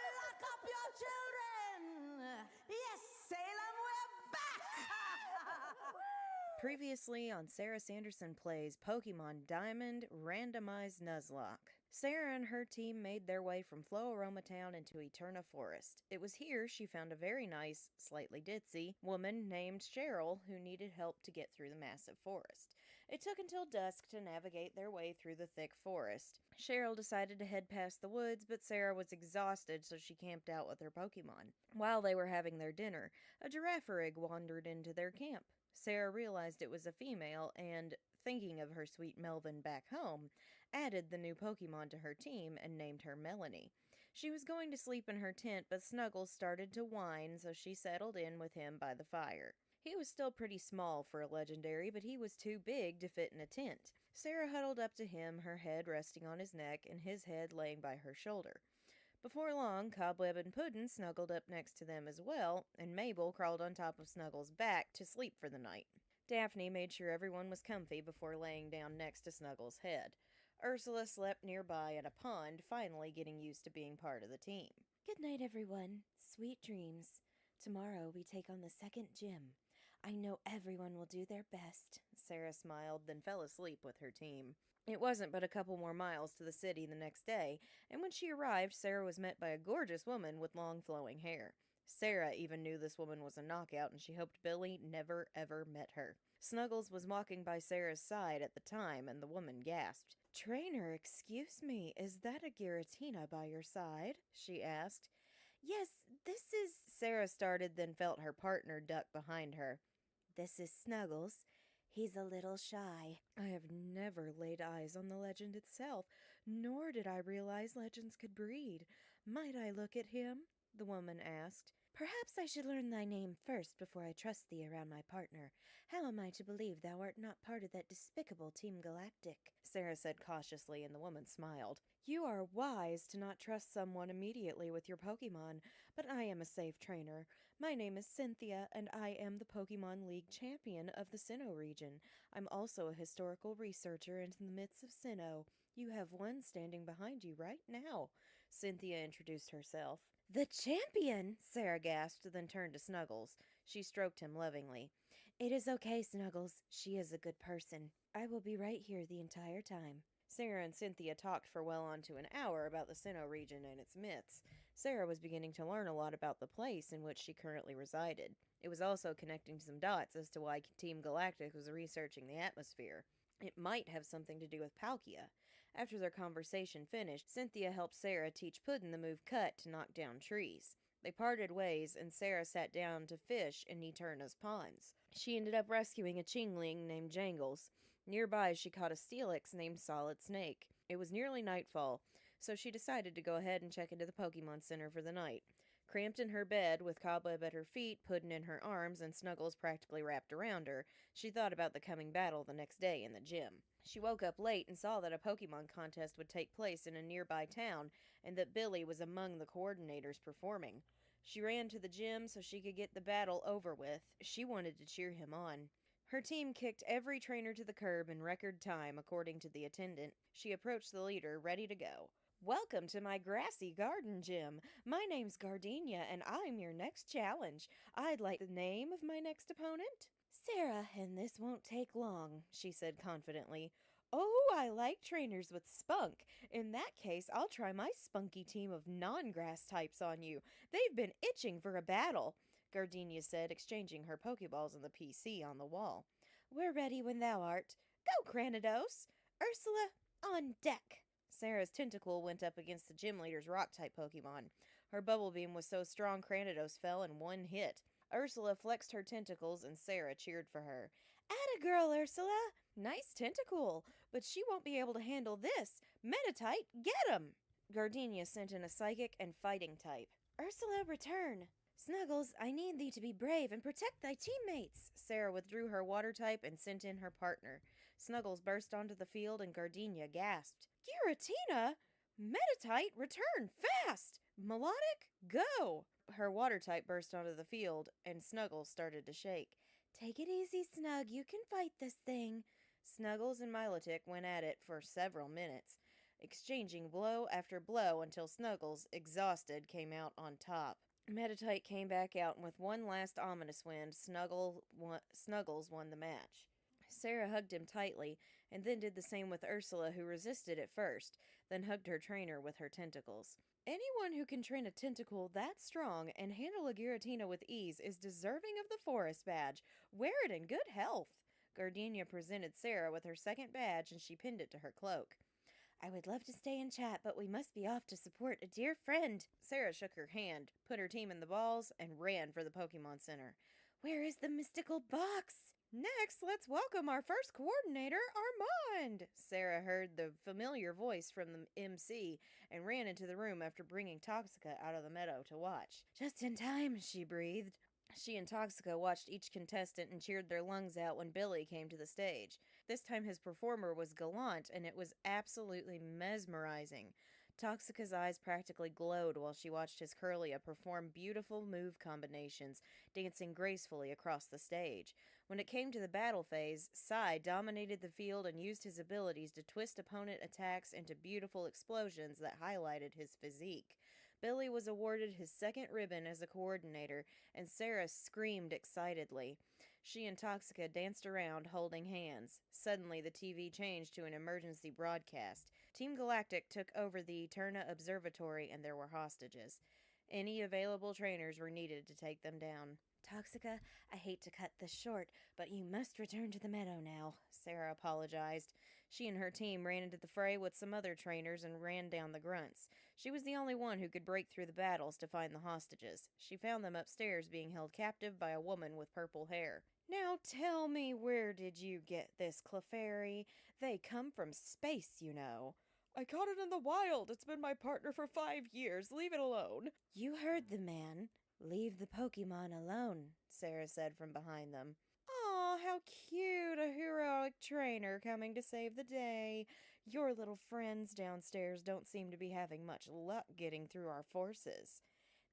Lock up your children! Yes, Salem, we're back! Previously on Sarah Sanderson Plays Pokemon Diamond Randomized Nuzlocke. Sarah and her team made their way from Floaroma Town into Eterna Forest. It was here she found a very nice, slightly ditzy, woman named Cheryl who needed help to get through the massive forest. It took until dusk to navigate their way through the thick forest. Cheryl decided to head past the woods, but Sarah was exhausted, so she camped out with her Pokemon. While they were having their dinner, a Giraffarig wandered into their camp. Sarah realized it was a female and, thinking of her sweet Melvin back home, added the new Pokemon to her team and named her Melanie. She was going to sleep in her tent, but Snuggles started to whine, so she settled in with him by the fire. He was still pretty small for a legendary, but he was too big to fit in a tent. Sarah huddled up to him, her head resting on his neck and his head laying by her shoulder. Before long, Cobweb and Puddin' snuggled up next to them as well, and Mabel crawled on top of Snuggles' back to sleep for the night. Daphne made sure everyone was comfy before laying down next to Snuggles' head. Ursula slept nearby in a pond, finally getting used to being part of the team. Good night, everyone. Sweet dreams. Tomorrow we take on the second gym. I know everyone will do their best. Sarah smiled, then fell asleep with her team. It wasn't but a couple more miles to the city the next day, and when she arrived, Sarah was met by a gorgeous woman with long flowing hair. Sarah even knew this woman was a knockout, and she hoped Billy never ever met her. Snuggles was walking by Sarah's side at the time, and the woman gasped. Trainer, excuse me, is that a Giratina by your side? She asked. Yes, this is. Sarah started, then felt her partner duck behind her. This is Snuggles. He's a little shy. I have never laid eyes on the legend itself, nor did I realize legends could breed. Might I look at him? The woman asked. Perhaps I should learn thy name first before I trust thee around my partner. How am I to believe thou art not part of that despicable Team Galactic? Sarah said cautiously, and the woman smiled. You are wise to not trust someone immediately with your Pokemon, but I am a safe trainer. My name is Cynthia, and I am the Pokemon League champion of the Sinnoh region. I'm also a historical researcher into the myths of Sinnoh. You have one standing behind you right now. Cynthia introduced herself. The champion! Sarah gasped, then turned to Snuggles. She stroked him lovingly. It is okay, Snuggles. She is a good person. I will be right here the entire time. Sarah and Cynthia talked for well on to an hour about the Sinnoh region and its myths. Sarah was beginning to learn a lot about the place in which she currently resided. It was also connecting some dots as to why Team Galactic was researching the atmosphere. It might have something to do with Palkia. After their conversation finished, Cynthia helped Sarah teach Puddin the move Cut to knock down trees. They parted ways, and Sarah sat down to fish in Eterna's ponds. She ended up rescuing a Chingling named Jangles. Nearby, she caught a Steelix named Solid Snake. It was nearly nightfall, so she decided to go ahead and check into the Pokemon Center for the night. Cramped in her bed, with Cobweb at her feet, Puddin in her arms, and Snuggles practically wrapped around her, she thought about the coming battle the next day in the gym. She woke up late and saw that a Pokemon contest would take place in a nearby town, and that Billy was among the coordinators performing. She ran to the gym so she could get the battle over with. She wanted to cheer him on. Her team kicked every trainer to the curb in record time, according to the attendant. She approached the leader, ready to go. Welcome to my grassy garden gym. My name's Gardenia, and I'm your next challenge. I'd like the name of my next opponent? Sarah, and this won't take long, she said confidently. Oh, I like trainers with spunk. In that case, I'll try my spunky team of non-grass types on you. They've been itching for a battle, Gardenia said, exchanging her Pokeballs in the PC on the wall. We're ready when thou art. Go, Cranidos! Ursula, on deck! Sarah's tentacle went up against the gym leader's rock-type Pokemon. Her bubble beam was so strong Cranidos fell in one hit. Ursula flexed her tentacles and Sarah cheered for her. Atta girl, Ursula! Nice tentacle, but she won't be able to handle this. Metatite, get 'em! Gardenia sent in a psychic and fighting type. Ursula, return! Snuggles, I need thee to be brave and protect thy teammates. Sarah withdrew her water type and sent in her partner. Snuggles burst onto the field and Gardenia gasped. Giratina? Metatite, return, fast! Melodic, go! Her water type burst onto the field and Snuggles started to shake. Take it easy, Snug. You can fight this thing. Snuggles and Milotic went at it for several minutes, exchanging blow after blow until Snuggles, exhausted, came out on top. Metatite came back out, and with one last ominous wind, Snuggles won the match. Sarah hugged him tightly, and then did the same with Ursula, who resisted at first, then hugged her trainer with her tentacles. Anyone who can train a tentacle that strong and handle a Giratina with ease is deserving of the Forest Badge. Wear it in good health. Gardenia presented Sarah with her second badge, and she pinned it to her cloak. I would love to stay and chat, but we must be off to support a dear friend. Sarah shook her hand, put her team in the balls, and ran for the Pokemon Center. Where is the mystical box? Next, let's welcome our first coordinator, Armand! Sarah heard the familiar voice from the MC and ran into the room after bringing Toxica out of the meadow to watch. Just in time, she breathed. She and Toxica watched each contestant and cheered their lungs out when Billy came to the stage. This time his performer was gallant, and it was absolutely mesmerizing. Toxica's eyes practically glowed while she watched his Curlia perform beautiful move combinations, dancing gracefully across the stage. When it came to the battle phase, Sai dominated the field and used his abilities to twist opponent attacks into beautiful explosions that highlighted his physique. Billy was awarded his second ribbon as a coordinator, and Sarah screamed excitedly. She and Toxica danced around, holding hands. Suddenly, the TV changed to an emergency broadcast. Team Galactic took over the Eterna Observatory, and there were hostages. Any available trainers were needed to take them down. Toxica, I hate to cut this short, but you must return to the meadow now, Sarah apologized. She and her team ran into the fray with some other trainers and ran down the grunts. She was the only one who could break through the battles to find the hostages. She found them upstairs being held captive by a woman with purple hair. Now tell me, where did you get this, Clefairy? They come from space, you know. I caught it in the wild. It's been my partner for 5 years. Leave it alone. You heard the man. Leave the Pokemon alone, Sarah said from behind them. Aw, how cute, a heroic trainer coming to save the day. Your little friends downstairs don't seem to be having much luck getting through our forces.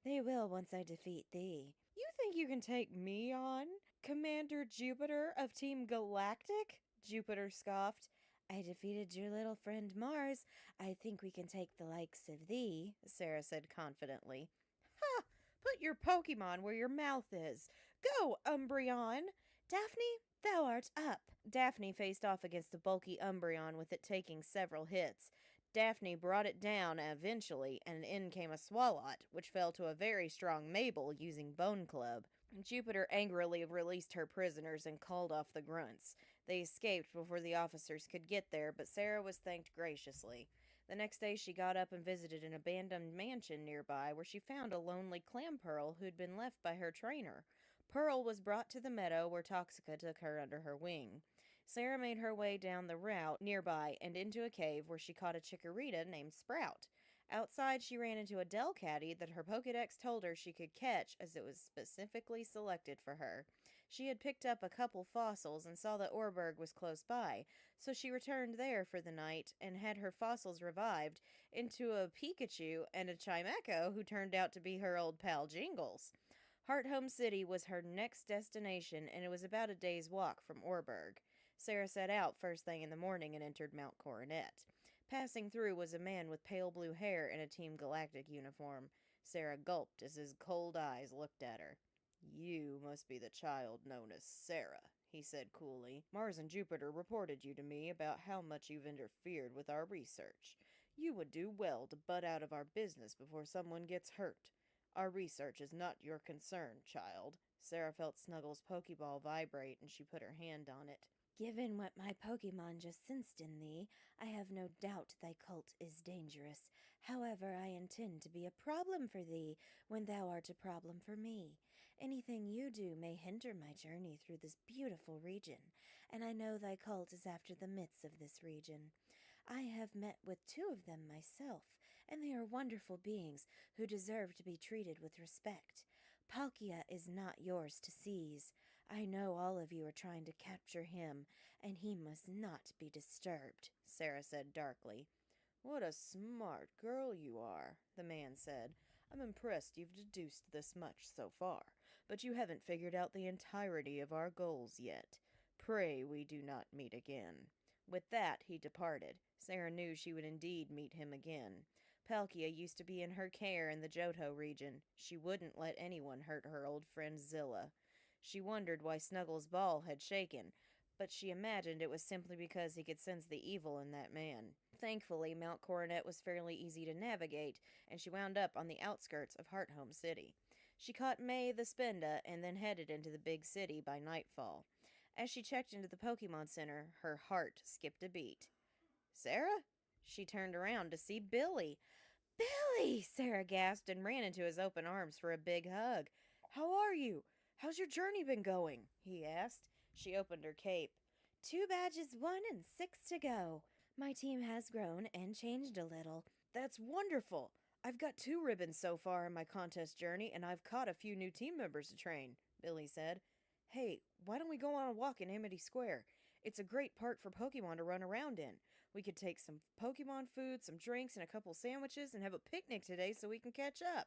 They will once I defeat thee. You think you can take me on? Commander Jupiter of Team Galactic? Jupiter scoffed. I defeated your little friend Mars. I think we can take the likes of thee, Sarah said confidently. Ha! Put your Pokemon where your mouth is. Go, Umbreon! Daphne, thou art up. Daphne faced off against the bulky Umbreon with it taking several hits. Daphne brought it down eventually, and in came a Swalot, which fell to a very strong Mabel using Bone Club. Jupiter angrily released her prisoners and called off the grunts. They escaped before the officers could get there, but Sarah was thanked graciously. The next day she got up and visited an abandoned mansion nearby where she found a lonely Clampearl who'd been left by her trainer. Pearl was brought to the meadow where Toxica took her under her wing. Sarah made her way down the route nearby and into a cave where she caught a Chikorita named Sprout. Outside, she ran into a Delcatty that her Pokedex told her she could catch as it was specifically selected for her. She had picked up a couple fossils and saw that Orberg was close by, so she returned there for the night and had her fossils revived into a Pikachu and a Chimecho who turned out to be her old pal Jingles. Hearthome City was her next destination, and it was about a day's walk from Orberg. Sarah set out first thing in the morning and entered Mount Coronet. Passing through was a man with pale blue hair in a Team Galactic uniform. Sarah gulped as his cold eyes looked at her. You must be the child known as Sarah, he said coolly. Mars and Jupiter reported you to me about how much you've interfered with our research. You would do well to butt out of our business before someone gets hurt. Our research is not your concern, child. Sarah felt Snuggles' Pokeball vibrate, and she put her hand on it. Given what my Pokemon just sensed in thee, I have no doubt thy cult is dangerous. However, I intend to be a problem for thee when thou art a problem for me. Anything you do may hinder my journey through this beautiful region, and I know thy cult is after the myths of this region. I have met with 2 of them myself, and they are wonderful beings who deserve to be treated with respect. Palkia is not yours to seize. I know all of you are trying to capture him, and he must not be disturbed, Sarah said darkly. What a smart girl you are, the man said. I'm impressed you've deduced this much so far, but you haven't figured out the entirety of our goals yet. Pray we do not meet again. With that, he departed. Sarah knew she would indeed meet him again. Palkia used to be in her care in the Johto region. She wouldn't let anyone hurt her old friend Zilla. She wondered why Snuggles' ball had shaken, but she imagined it was simply because he could sense the evil in that man. Thankfully, Mount Coronet was fairly easy to navigate, and she wound up on the outskirts of Hearthome City. She caught May the Spinda and then headed into the big city by nightfall. As she checked into the Pokemon Center, her heart skipped a beat. Sarah? She turned around to see Billy. Billy! Sarah gasped and ran into his open arms for a big hug. How are you? How's your journey been going? He asked. She opened her cape. 2 badges won and 6 to go. My team has grown and changed a little. That's wonderful. I've got 2 ribbons so far in my contest journey, and I've caught a few new team members to train, Billy said. Hey, why don't we go on a walk in Amity Square? It's a great park for Pokemon to run around in. We could take some Pokemon food, some drinks, and a couple sandwiches and have a picnic today so we can catch up.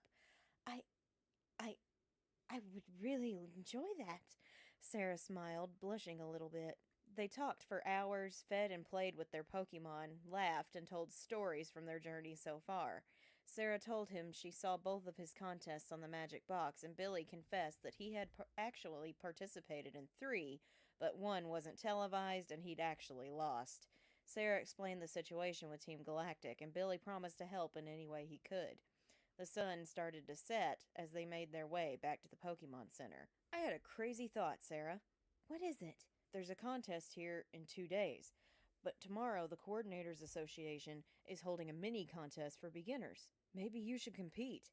I would really enjoy that. Sarah smiled, blushing a little bit. They talked for hours, fed and played with their Pokemon, laughed, and told stories from their journey so far. Sarah told him she saw both of his contests on the Magic Box, and Billy confessed that he had actually participated in 3, but 1 wasn't televised and he'd actually lost. Sarah explained the situation with Team Galactic, and Billy promised to help in any way he could. The sun started to set as they made their way back to the Pokemon Center. I had a crazy thought, Sarah. What is it? There's a contest here in 2 days, But tomorrow, the Coordinators Association is holding a mini contest for beginners. Maybe you should compete.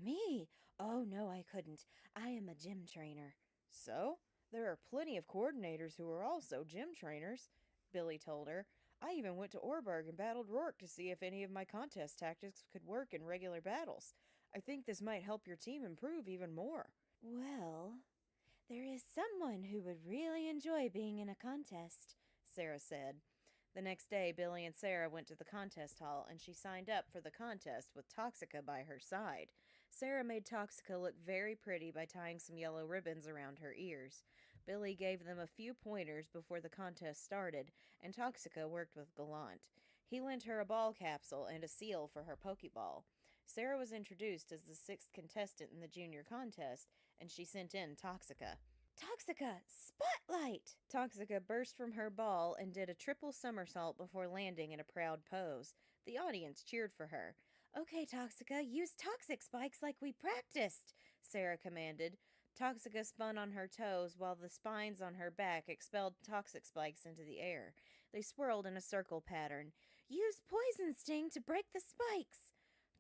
Me? Oh, no, I couldn't. I am a gym trainer. So? There are plenty of coordinators who are also gym trainers, Billy told her. I even went to Orberg and battled Rourke to see if any of my contest tactics could work in regular battles. I think this might help your team improve even more. Well, there is someone who would really enjoy being in a contest, Sarah said. The next day, Billy and Sarah went to the contest hall, and she signed up for the contest with Toxica by her side. Sarah made Toxica look very pretty by tying some yellow ribbons around her ears. Billy gave them a few pointers before the contest started, and Toxica worked with Gallant. He lent her a ball capsule and a seal for her Pokeball. Sarah was introduced as the sixth contestant in the junior contest, and she sent in Toxica. Toxica, spotlight! Toxica burst from her ball and did a triple somersault before landing in a proud pose. The audience cheered for her. Okay, Toxica, use toxic spikes like we practiced, Sarah commanded. Toxica spun on her toes while the spines on her back expelled toxic spikes into the air. They swirled in a circle pattern. Use poison sting to break the spikes.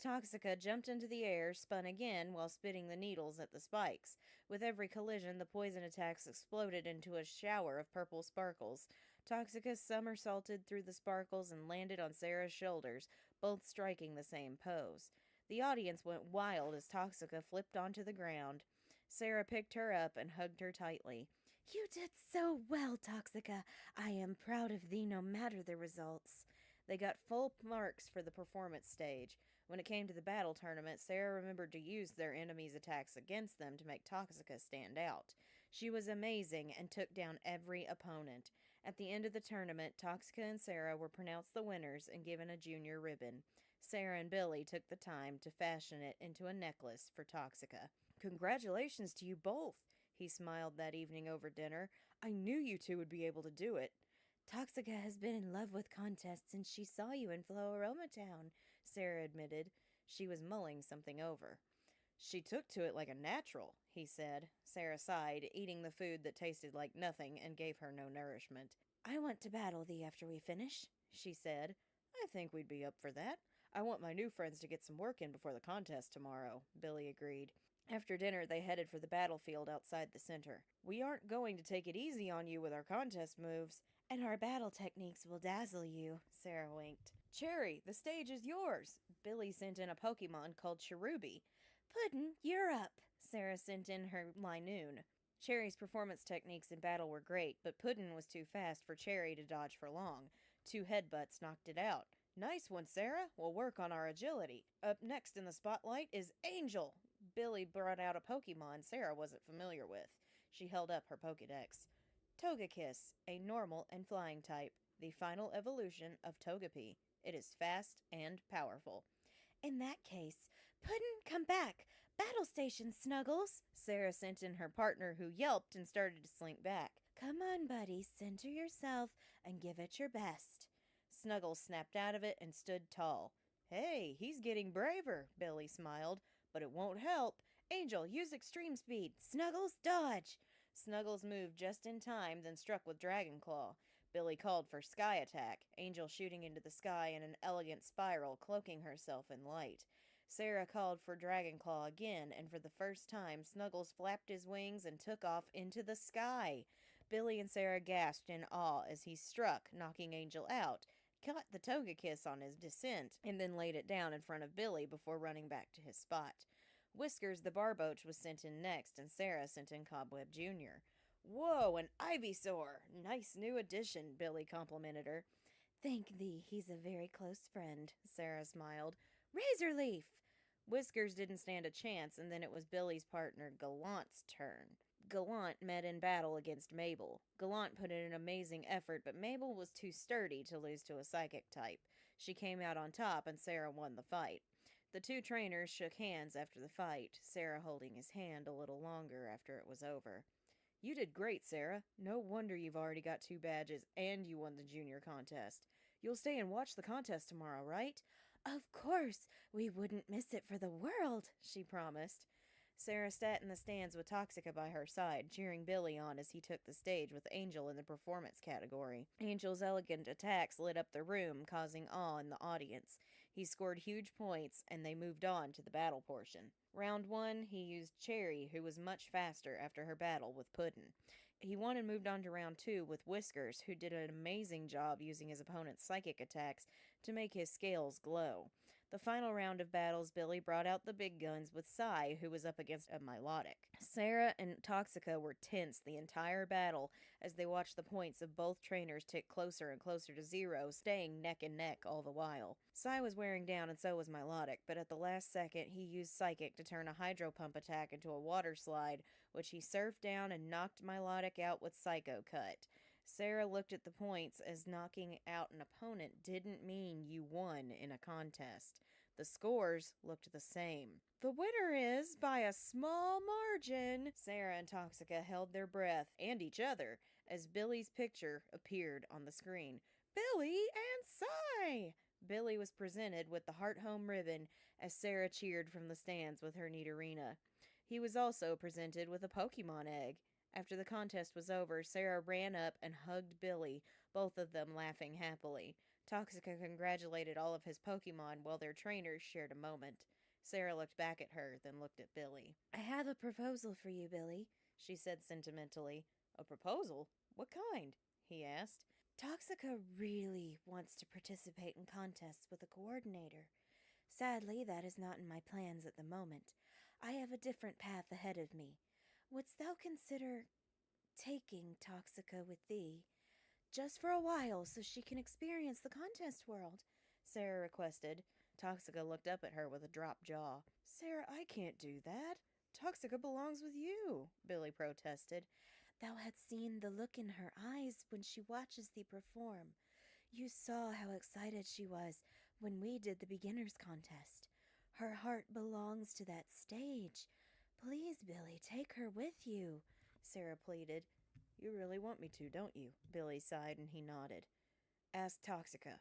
Toxica jumped into the air, spun again while spitting the needles at the spikes. With every collision, the poison attacks exploded into a shower of purple sparkles. Toxica somersaulted through the sparkles and landed on Sarah's shoulders, both striking the same pose. The audience went wild as Toxica flipped onto the ground. Sarah picked her up and hugged her tightly. You did so well, Toxica. I am proud of thee no matter the results. They got full marks for the performance stage. When it came to the battle tournament, Sarah remembered to use their enemies' attacks against them to make Toxica stand out. She was amazing and took down every opponent. At the end of the tournament, Toxica and Sarah were pronounced the winners and given a junior ribbon. Sarah and Billy took the time to fashion it into a necklace for Toxica. Congratulations to you both, he smiled that evening over dinner. I knew you two would be able to do it. Toxica has been in love with contests since she saw you in Floaroma Town, Sarah admitted. She was mulling something over. She took to it like a natural, he said. Sarah sighed, eating the food that tasted like nothing and gave her no nourishment. I want to battle thee after we finish, she said. I think we'd be up for that. I want my new friends to get some work in before the contest tomorrow, Billy agreed. After dinner, they headed for the battlefield outside the center. We aren't going to take it easy on you with our contest moves. And our battle techniques will dazzle you, Sarah winked. Cherry, the stage is yours. Billy sent in a Pokemon called Cherubi. Puddin', you're up. Sarah sent in her Linoon. Cherry's performance techniques in battle were great, but Puddin' was too fast for Cherry to dodge for long. 2 headbutts knocked it out. Nice one, Sarah. We'll work on our agility. Up next in the spotlight is Angel. Billy brought out a Pokemon Sarah wasn't familiar with. She held up her Pokedex. Togekiss, a normal and flying type, the final evolution of Togepi. It is fast and powerful. In that case, Puddin', come back. Battle station, Snuggles. Sarah sent in her partner, who yelped and started to slink back. Come on, buddy, center yourself and give it your best. Snuggles snapped out of it and stood tall. Hey, he's getting braver, Billy smiled. But it won't help. Angel, use extreme speed. Snuggles, dodge. Snuggles moved just in time, then struck with Dragon Claw. Billy called for Sky Attack, Angel shooting into the sky in an elegant spiral, cloaking herself in light. Sarah called for Dragon Claw again, and for the first time, Snuggles flapped his wings and took off into the sky. Billy and Sarah gasped in awe as he struck, knocking Angel out, caught the Togekiss on his descent, and then laid it down in front of Billy before running back to his spot. Whiskers the Barboach was sent in next, and Sarah sent in Cobweb Jr. Whoa, an Ivysaur! Nice new addition, Billy complimented her. Thank thee, he's a very close friend, Sarah smiled. Razor Leaf! Whiskers didn't stand a chance, and then it was Billy's partner Gallant's turn. Gallant met in battle against Mabel. Gallant put in an amazing effort, but Mabel was too sturdy to lose to a psychic type. She came out on top, and Sarah won the fight. The 2 trainers shook hands after the fight, Sarah holding his hand a little longer after it was over. You did great, Sarah. No wonder you've already got 2 badges and you won the junior contest. You'll stay and watch the contest tomorrow, right? Of course. We wouldn't miss it for the world, she promised. Sarah sat in the stands with Toxica by her side, cheering Billy on as he took the stage with Angel in the performance category. Angel's elegant attacks lit up the room, causing awe in the audience. He scored huge points, and they moved on to the battle portion. Round 1, he used Cherry, who was much faster after her battle with Puddin'. He won and moved on to round 2 with Whiskers, who did an amazing job using his opponent's psychic attacks to make his scales glow. The final round of battles, Billy brought out the big guns with Sai, who was up against a Milotic. Sarah and Toxica were tense the entire battle as they watched the points of both trainers tick closer and closer to 0, staying neck and neck all the while. Sai was wearing down and so was Milotic, but at the last second he used Psychic to turn a Hydro Pump attack into a water slide, which he surfed down and knocked Milotic out with Psycho Cut. Sarah looked at the points as knocking out an opponent didn't mean you won in a contest. The scores looked the same. The winner is by a small margin. Sarah and Toxica held their breath, and each other, as Billy's picture appeared on the screen. Billy and Sai! Billy was presented with the Heart Home ribbon as Sarah cheered from the stands with her Nidorina. He was also presented with a Pokemon egg. After the contest was over, Sarah ran up and hugged Billy, both of them laughing happily. Toxica congratulated all of his Pokemon while their trainers shared a moment. Sarah looked back at her, then looked at Billy. I have a proposal for you, Billy, she said sentimentally. A proposal? What kind? He asked. Toxica really wants to participate in contests with a coordinator. Sadly, that is not in my plans at the moment. I have a different path ahead of me. Wouldst thou consider taking Toxica with thee, just for a while, so she can experience the contest world? Sarah requested. Toxica looked up at her with a dropped jaw. Sarah, I can't do that. Toxica belongs with you, Billy protested. Thou hadst seen the look in her eyes when she watches thee perform. You saw how excited she was when we did the beginners contest. Her heart belongs to that stage. Please, Billy, take her with you, Sarah pleaded. You really want me to, don't you? Billy sighed and he nodded. Ask Toxica.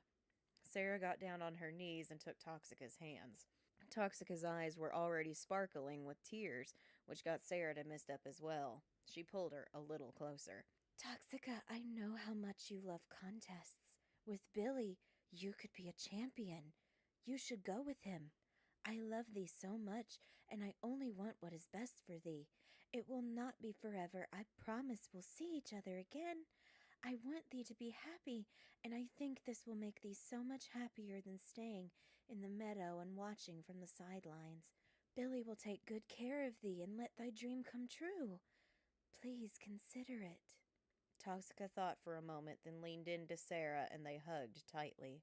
Sarah got down on her knees and took Toxica's hands. Toxica's eyes were already sparkling with tears, which got Sarah to mist up as well. She pulled her a little closer. Toxica, I know how much you love contests. With Billy, you could be a champion. You should go with him. I love thee so much, and I only want what is best for thee. It will not be forever. I promise we'll see each other again. I want thee to be happy, and I think this will make thee so much happier than staying in the meadow and watching from the sidelines. Billy will take good care of thee and let thy dream come true. Please consider it. Toxica thought for a moment, then leaned into Sarah, and they hugged tightly.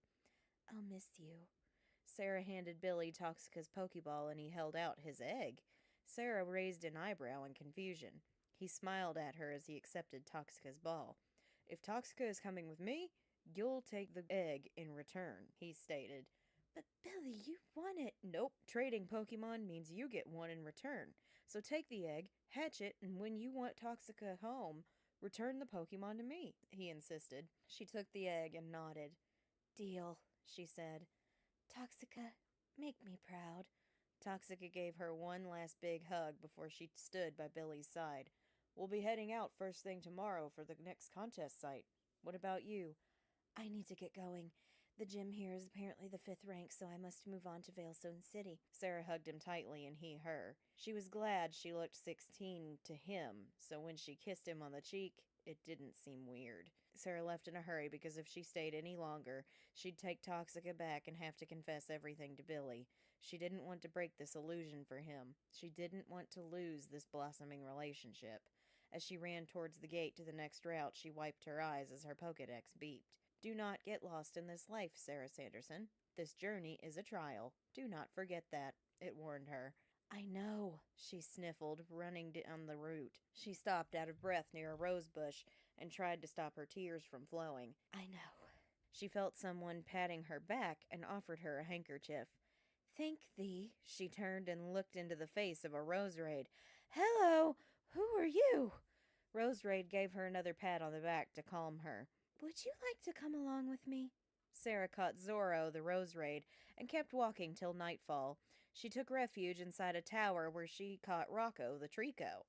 I'll miss you. Sarah handed Billy Toxica's Pokeball, and he held out his egg. Sarah raised an eyebrow in confusion. He smiled at her as he accepted Toxica's ball. If Toxica is coming with me, you'll take the egg in return, he stated. But Billy, you won it. Nope, trading Pokemon means you get one in return. So take the egg, hatch it, and when you want Toxica home, return the Pokemon to me, he insisted. She took the egg and nodded. Deal, she said. Toxica, make me proud. Toxica gave her one last big hug before she stood by Billy's side. We'll be heading out first thing tomorrow for the next contest site. What about you? I need to get going. The gym here is apparently the 5th rank, so I must move on to Veilstone City. Sarah hugged him tightly, and he her. She was glad she looked 16 to him, so when she kissed him on the cheek, it didn't seem weird. Sarah left in a hurry because if she stayed any longer, she'd take Toxica back and have to confess everything to Billy. She didn't want to break this illusion for him. She didn't want to lose this blossoming relationship. As she ran towards the gate to the next route, she wiped her eyes as her Pokedex beeped. Do not get lost in this life, Sarah Sanderson. This journey is a trial. Do not forget that, it warned her. I know, she sniffled, running down the route. She stopped out of breath near a rose bush and tried to stop her tears from flowing. I know. She felt someone patting her back and offered her a handkerchief. Thank thee. She turned and looked into the face of a Roserade. Hello, who are you? Roserade gave her another pat on the back to calm her. Would you like to come along with me? Sarah caught Zorro, the Roserade, and kept walking till nightfall. She took refuge inside a tower where she caught Rocco the Trico.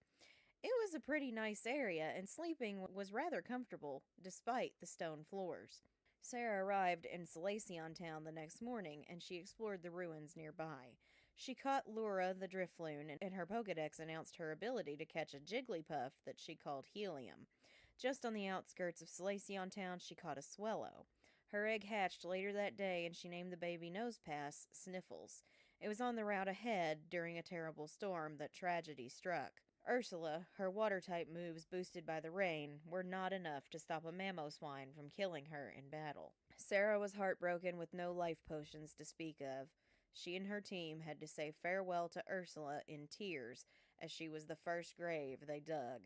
It was a pretty nice area, and sleeping was rather comfortable, despite the stone floors. Sarah arrived in Salacion Town the next morning, and she explored the ruins nearby. She caught Laura the Drifloon, and her Pokedex announced her ability to catch a Jigglypuff that she called Helium. Just on the outskirts of Salacion Town, she caught a Swellow. Her egg hatched later that day, and she named the baby Nosepass Sniffles. It was on the route ahead during a terrible storm that tragedy struck. Ursula, her water-type moves boosted by the rain, were not enough to stop a Mamoswine from killing her in battle. Sarah was heartbroken with no life potions to speak of. She and her team had to say farewell to Ursula in tears, as she was the first grave they dug.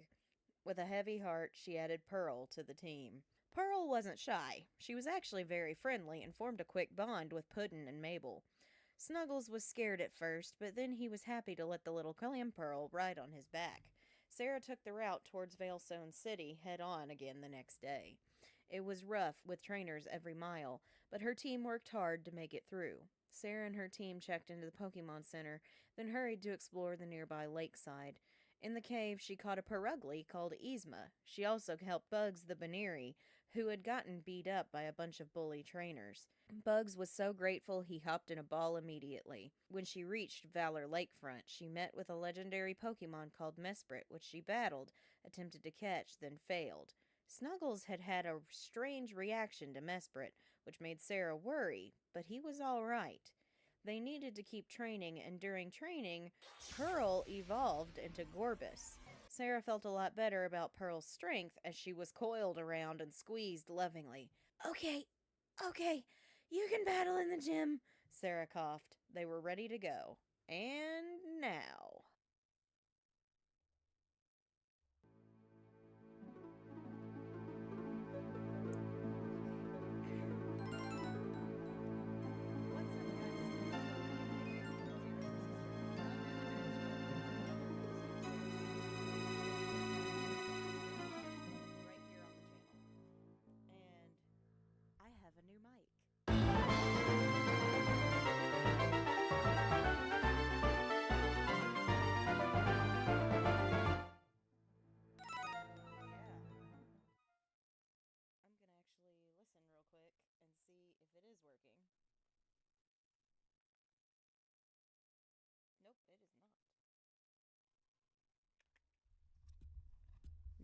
With a heavy heart, she added Pearl to the team. Pearl wasn't shy. She was actually very friendly and formed a quick bond with Puddin' and Mabel. Snuggles was scared at first, but then he was happy to let the little clam Pearl ride on his back. Sarah took the route towards Veilstone City head-on again the next day. It was rough, with trainers every mile, but her team worked hard to make it through. Sarah and her team checked into the Pokemon Center, then hurried to explore the nearby lakeside. In the cave, she caught a Purugly called Yzma. She also helped Bugs the Baneri, who had gotten beat up by a bunch of bully trainers. Bugs was so grateful he hopped in a ball immediately. When she reached Valor Lakefront, she met with a legendary Pokemon called Mesprit, which she battled, attempted to catch, then failed. Snuggles had had a strange reaction to Mesprit, which made Sarah worry, but he was all right. They needed to keep training, and during training, Pearl evolved into Gorbis. Sarah felt a lot better about Pearl's strength as she was coiled around and squeezed lovingly. Okay, you can battle in the gym, Sarah coughed. They were ready to go. And now...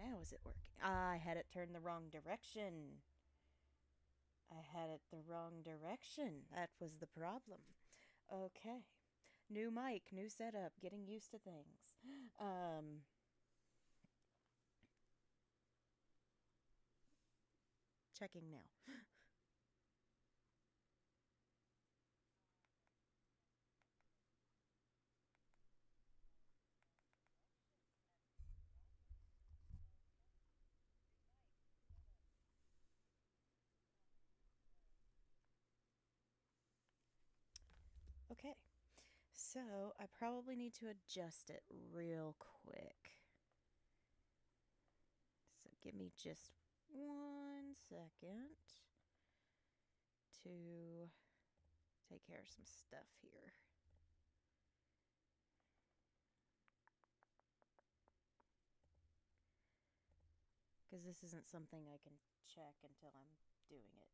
Now is it working? I had it turned the wrong direction. That was the problem. Okay. New mic, new setup, getting used to things. Checking now. Okay, so I probably need to adjust it real quick. So give me just 1 second to take care of some stuff here. Because this isn't something I can check until I'm doing it.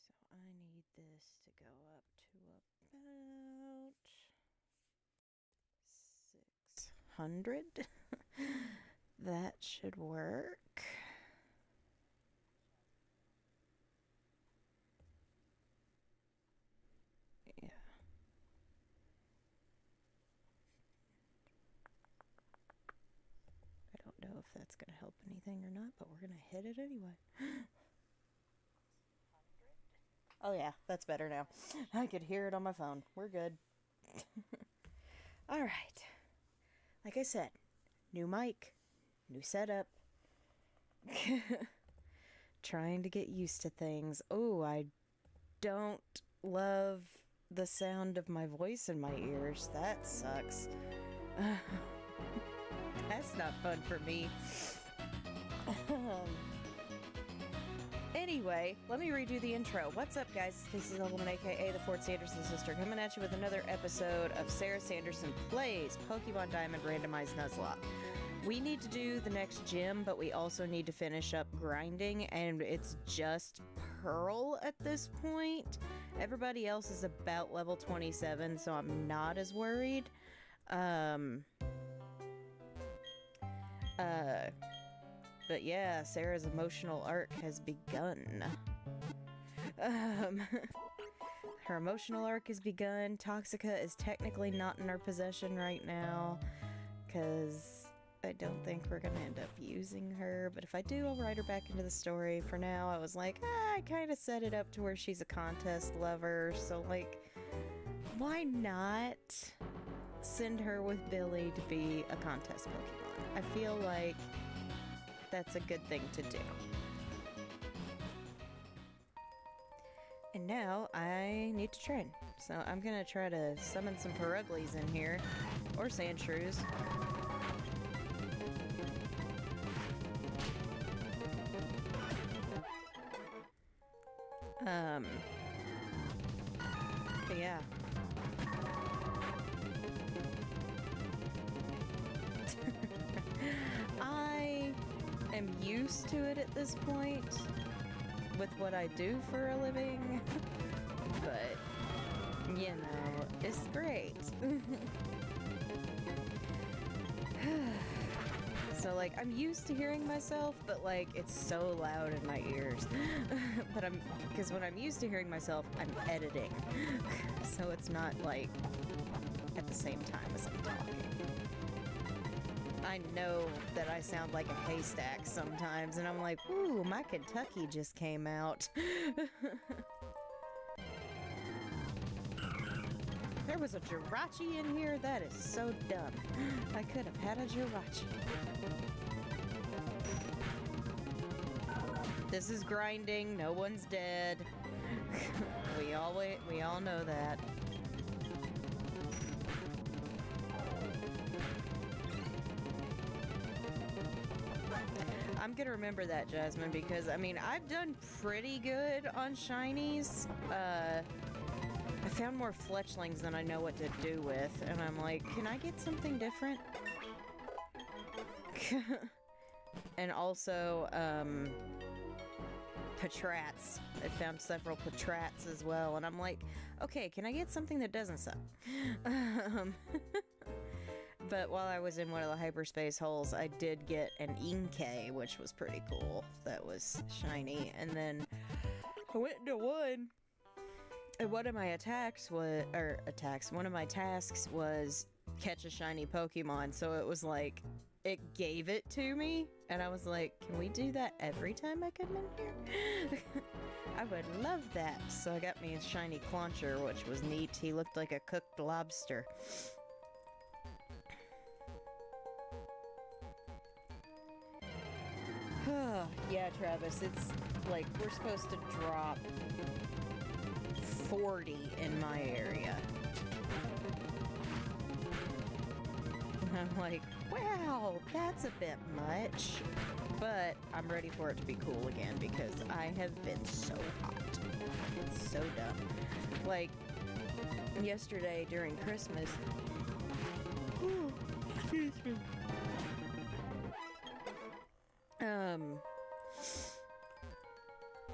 So I need this to go up to about 600. That should work. Yeah. I don't know if that's going to help anything or not, but we're going to hit it anyway. Oh yeah, that's better now. I could hear it on my phone. We're good. All right. Like I said, new mic, new setup. Trying to get used to things. Oh, I don't love the sound of my voice in my ears. That sucks. That's not fun for me. Anyway, let me redo the intro. What's up, guys? It's Casey Levelman, aka the Fort Sanderson Sister, coming at you with another episode of Sarah Sanderson Plays Pokemon Diamond Randomized Nuzlocke. We need to do the next gym, but we also need to finish up grinding, and it's just Pearl at this point. Everybody else is about level 27, so I'm not as worried. But yeah, Sarah's emotional arc has begun. Her emotional arc has begun. Toxica is technically not in our possession right now, because I don't think we're gonna end up using her, but if I do, I'll write her back into the story. For now, I was like, I kind of set it up to where she's a contest lover, so like, why not send her with Billy to be a contest Pokemon? I feel like that's a good thing to do. And now I need to train. So I'm gonna try to summon some Peruglies in here, or Sandshrews. But yeah. I am used to it at this point with what I do for a living, but you know, it's great. So like, I'm used to hearing myself, but like, it's so loud in my ears. But because when I'm used to hearing myself, I'm editing. So it's not like at the same time as I'm talking. I know that I sound like a haystack sometimes, and I'm like, ooh, my Kentucky just came out. There was a Jirachi in here? That is so dumb. I could have had a Jirachi. This is grinding. No one's dead. We all know that. I'm gonna remember that, Jasmine, because I mean, I've done pretty good on shinies. I found more fletchlings than I know what to do with, and I'm like, can I get something different? And also, Patrats. I found several Patrats as well, and I'm like, okay, can I get something that doesn't suck? But while I was in one of the hyperspace holes, I did get an Inkay, which was pretty cool. That was shiny, and then I went into one. And one of my one of my tasks was catch a shiny Pokemon, so it was like, it gave it to me, and I was like, can we do that every time I come in here? I would love that. So I got me a shiny Clauncher, which was neat. He looked like a cooked lobster. Yeah, Travis, it's like, we're supposed to drop 40 in my area. And I'm like, wow, that's a bit much. But I'm ready for it to be cool again because I have been so hot. It's so dumb. Like, yesterday during Christmas... Ooh, excuse me.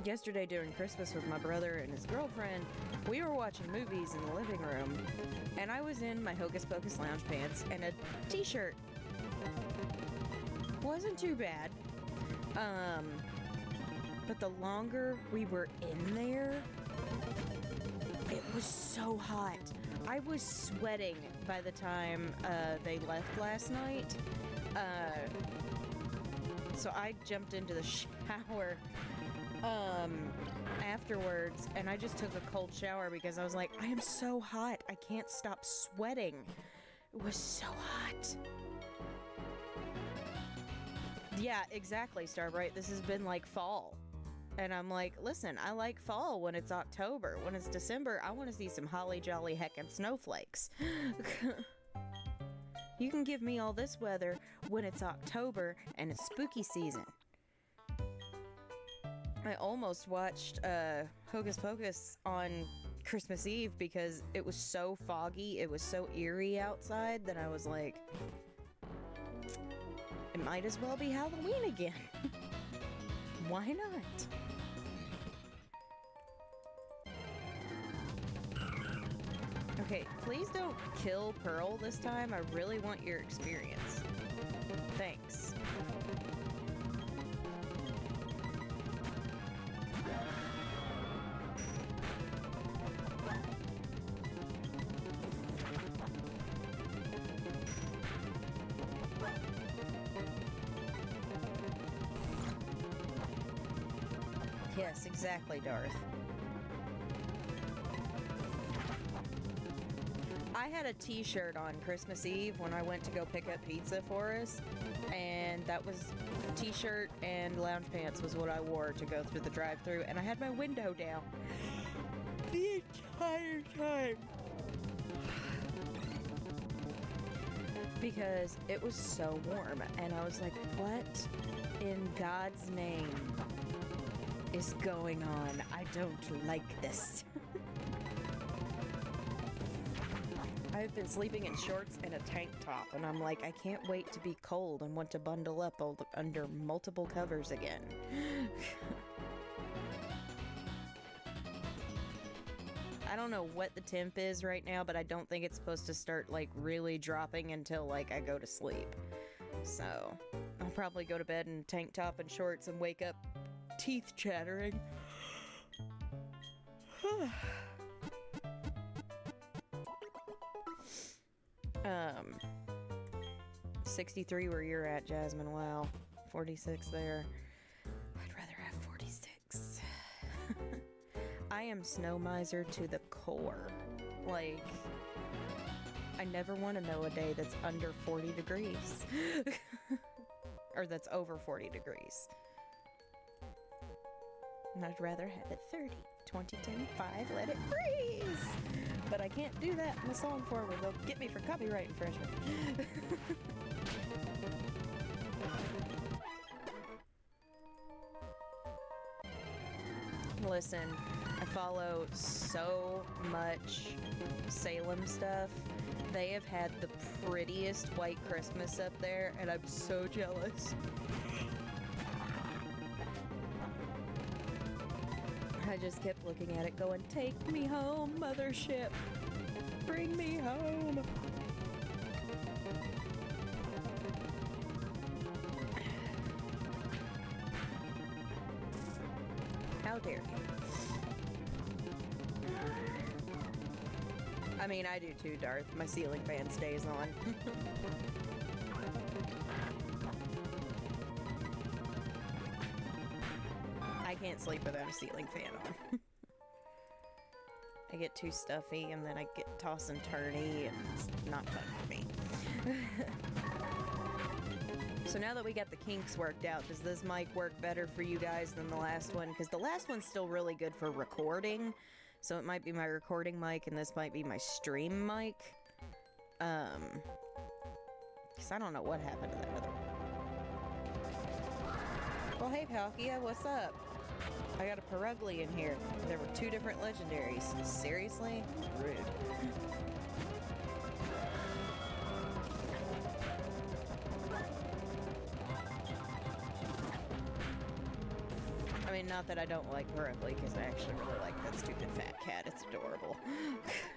Yesterday during Christmas with my brother and his girlfriend, we were watching movies in the living room, and I was in my Hocus Pocus lounge pants and a t-shirt. Wasn't too bad. But the longer we were in there, it was so hot. I was sweating by the time they left last night. So I jumped into the shower afterwards, and I just took a cold shower because I was like, I am so hot. I can't stop sweating. It was so hot. Yeah, exactly, Starbright. This has been like fall. And I'm like, listen, I like fall when it's October. When it's December, I want to see some holly jolly heckin' snowflakes. You can give me all this weather when it's October and it's spooky season. I almost watched Hocus Pocus on Christmas Eve because it was so foggy, it was so eerie outside that I was like, it might as well be Halloween again. Why not? Okay, please don't kill Pearl this time. I really want your experience. Thanks. Yes, exactly, Darth. I had a t-shirt on Christmas Eve when I went to go pick up pizza for us, and that was t-shirt and lounge pants was what I wore to go through the drive-thru, and I had my window down the entire time because it was so warm, and I was like, what in God's name is going on? I don't like this. I've been sleeping in shorts and a tank top, and I'm like, I can't wait to be cold and want to bundle up under multiple covers again. I don't know what the temp is right now, but I don't think it's supposed to start, like, really dropping until, like, I go to sleep. So, I'll probably go to bed in tank top and shorts and wake up teeth chattering. 63 where you're at, Jasmine. Wow. 46 there. I'd rather have 46. I am snow miser to the core. Like, I never want to know a day that's under 40 degrees. Or that's over 40 degrees. And I'd rather have it 30. 20, 10, 5, let it freeze! But I can't do that in the song forward. They'll get me for copyright infringement. Listen, I follow so much Salem stuff. They have had the prettiest white Christmas up there, and I'm so jealous. I just kept looking at it going, take me home, mothership. Bring me home. How dare you? I mean, I do too, Darth. My ceiling fan stays on. I can't sleep without a ceiling fan on. I get too stuffy and then I get toss and turny and it's not fun for me. So now that we got the kinks worked out, does this mic work better for you guys than the last one? Because the last one's still really good for recording. So it might be my recording mic and this might be my stream mic. Because I don't know what happened to that other one. Well, hey, Palkia, what's up? I got a Perugly in here. There were 2 different legendaries. Seriously? Rude. I mean, not that I don't like Perugly, because I actually really like that stupid fat cat. It's adorable.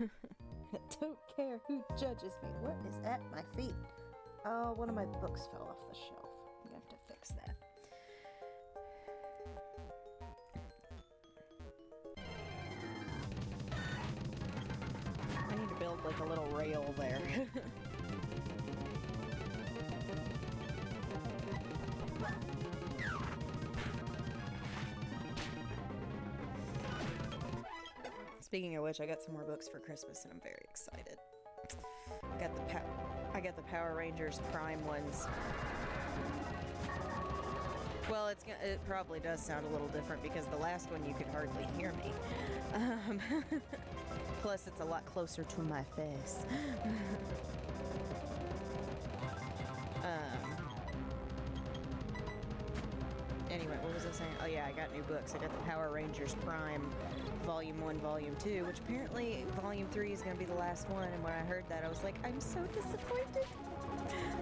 I don't care who judges me. What is at my feet? Oh, one of my books fell off the shelf. I'm gonna have to fix that. I need to build like a little rail there. Speaking of which, I got some more books for Christmas and I'm very excited. I got the Power Rangers Prime ones. Well, it probably does sound a little different because the last one you could hardly hear me. Plus, it's a lot closer to my face. Anyway, what was I saying, oh yeah, I got new books. I got the Power Rangers Prime Volume 1, Volume 2, which apparently Volume 3 is going to be the last one, and when I heard that, I was like, I'm so disappointed.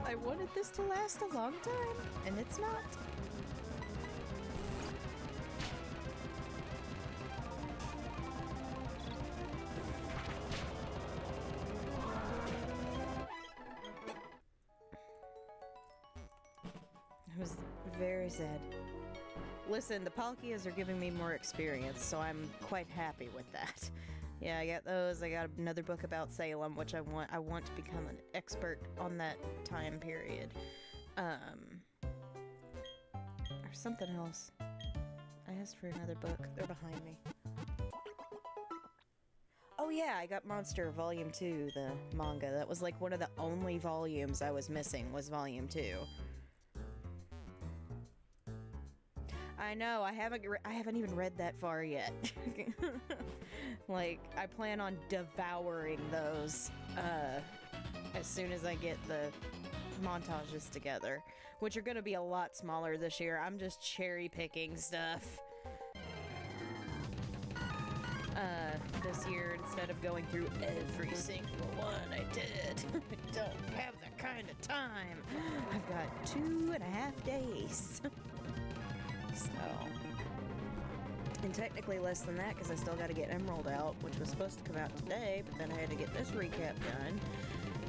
I wanted this to last a long time, and it's not. It was very sad. Listen, the Palkias are giving me more experience, so I'm quite happy with that. Yeah, I got those. I got another book about Salem, which I want to become an expert on that time period. Or something else. I asked for another book. They're behind me. Oh yeah, I got Monster Volume 2, the manga. That was like one of the only volumes I was missing was Volume 2. I know, I haven't even read that far yet. Like, I plan on devouring those as soon as I get the montages together, which are going to be a lot smaller this year. I'm just cherry picking stuff. This year, instead of going through every single one I did. I don't have that kind of time. I've got 2.5 days. So, and technically less than that because I still got to get Emerald out, which was supposed to come out today, but then I had to get this recap done,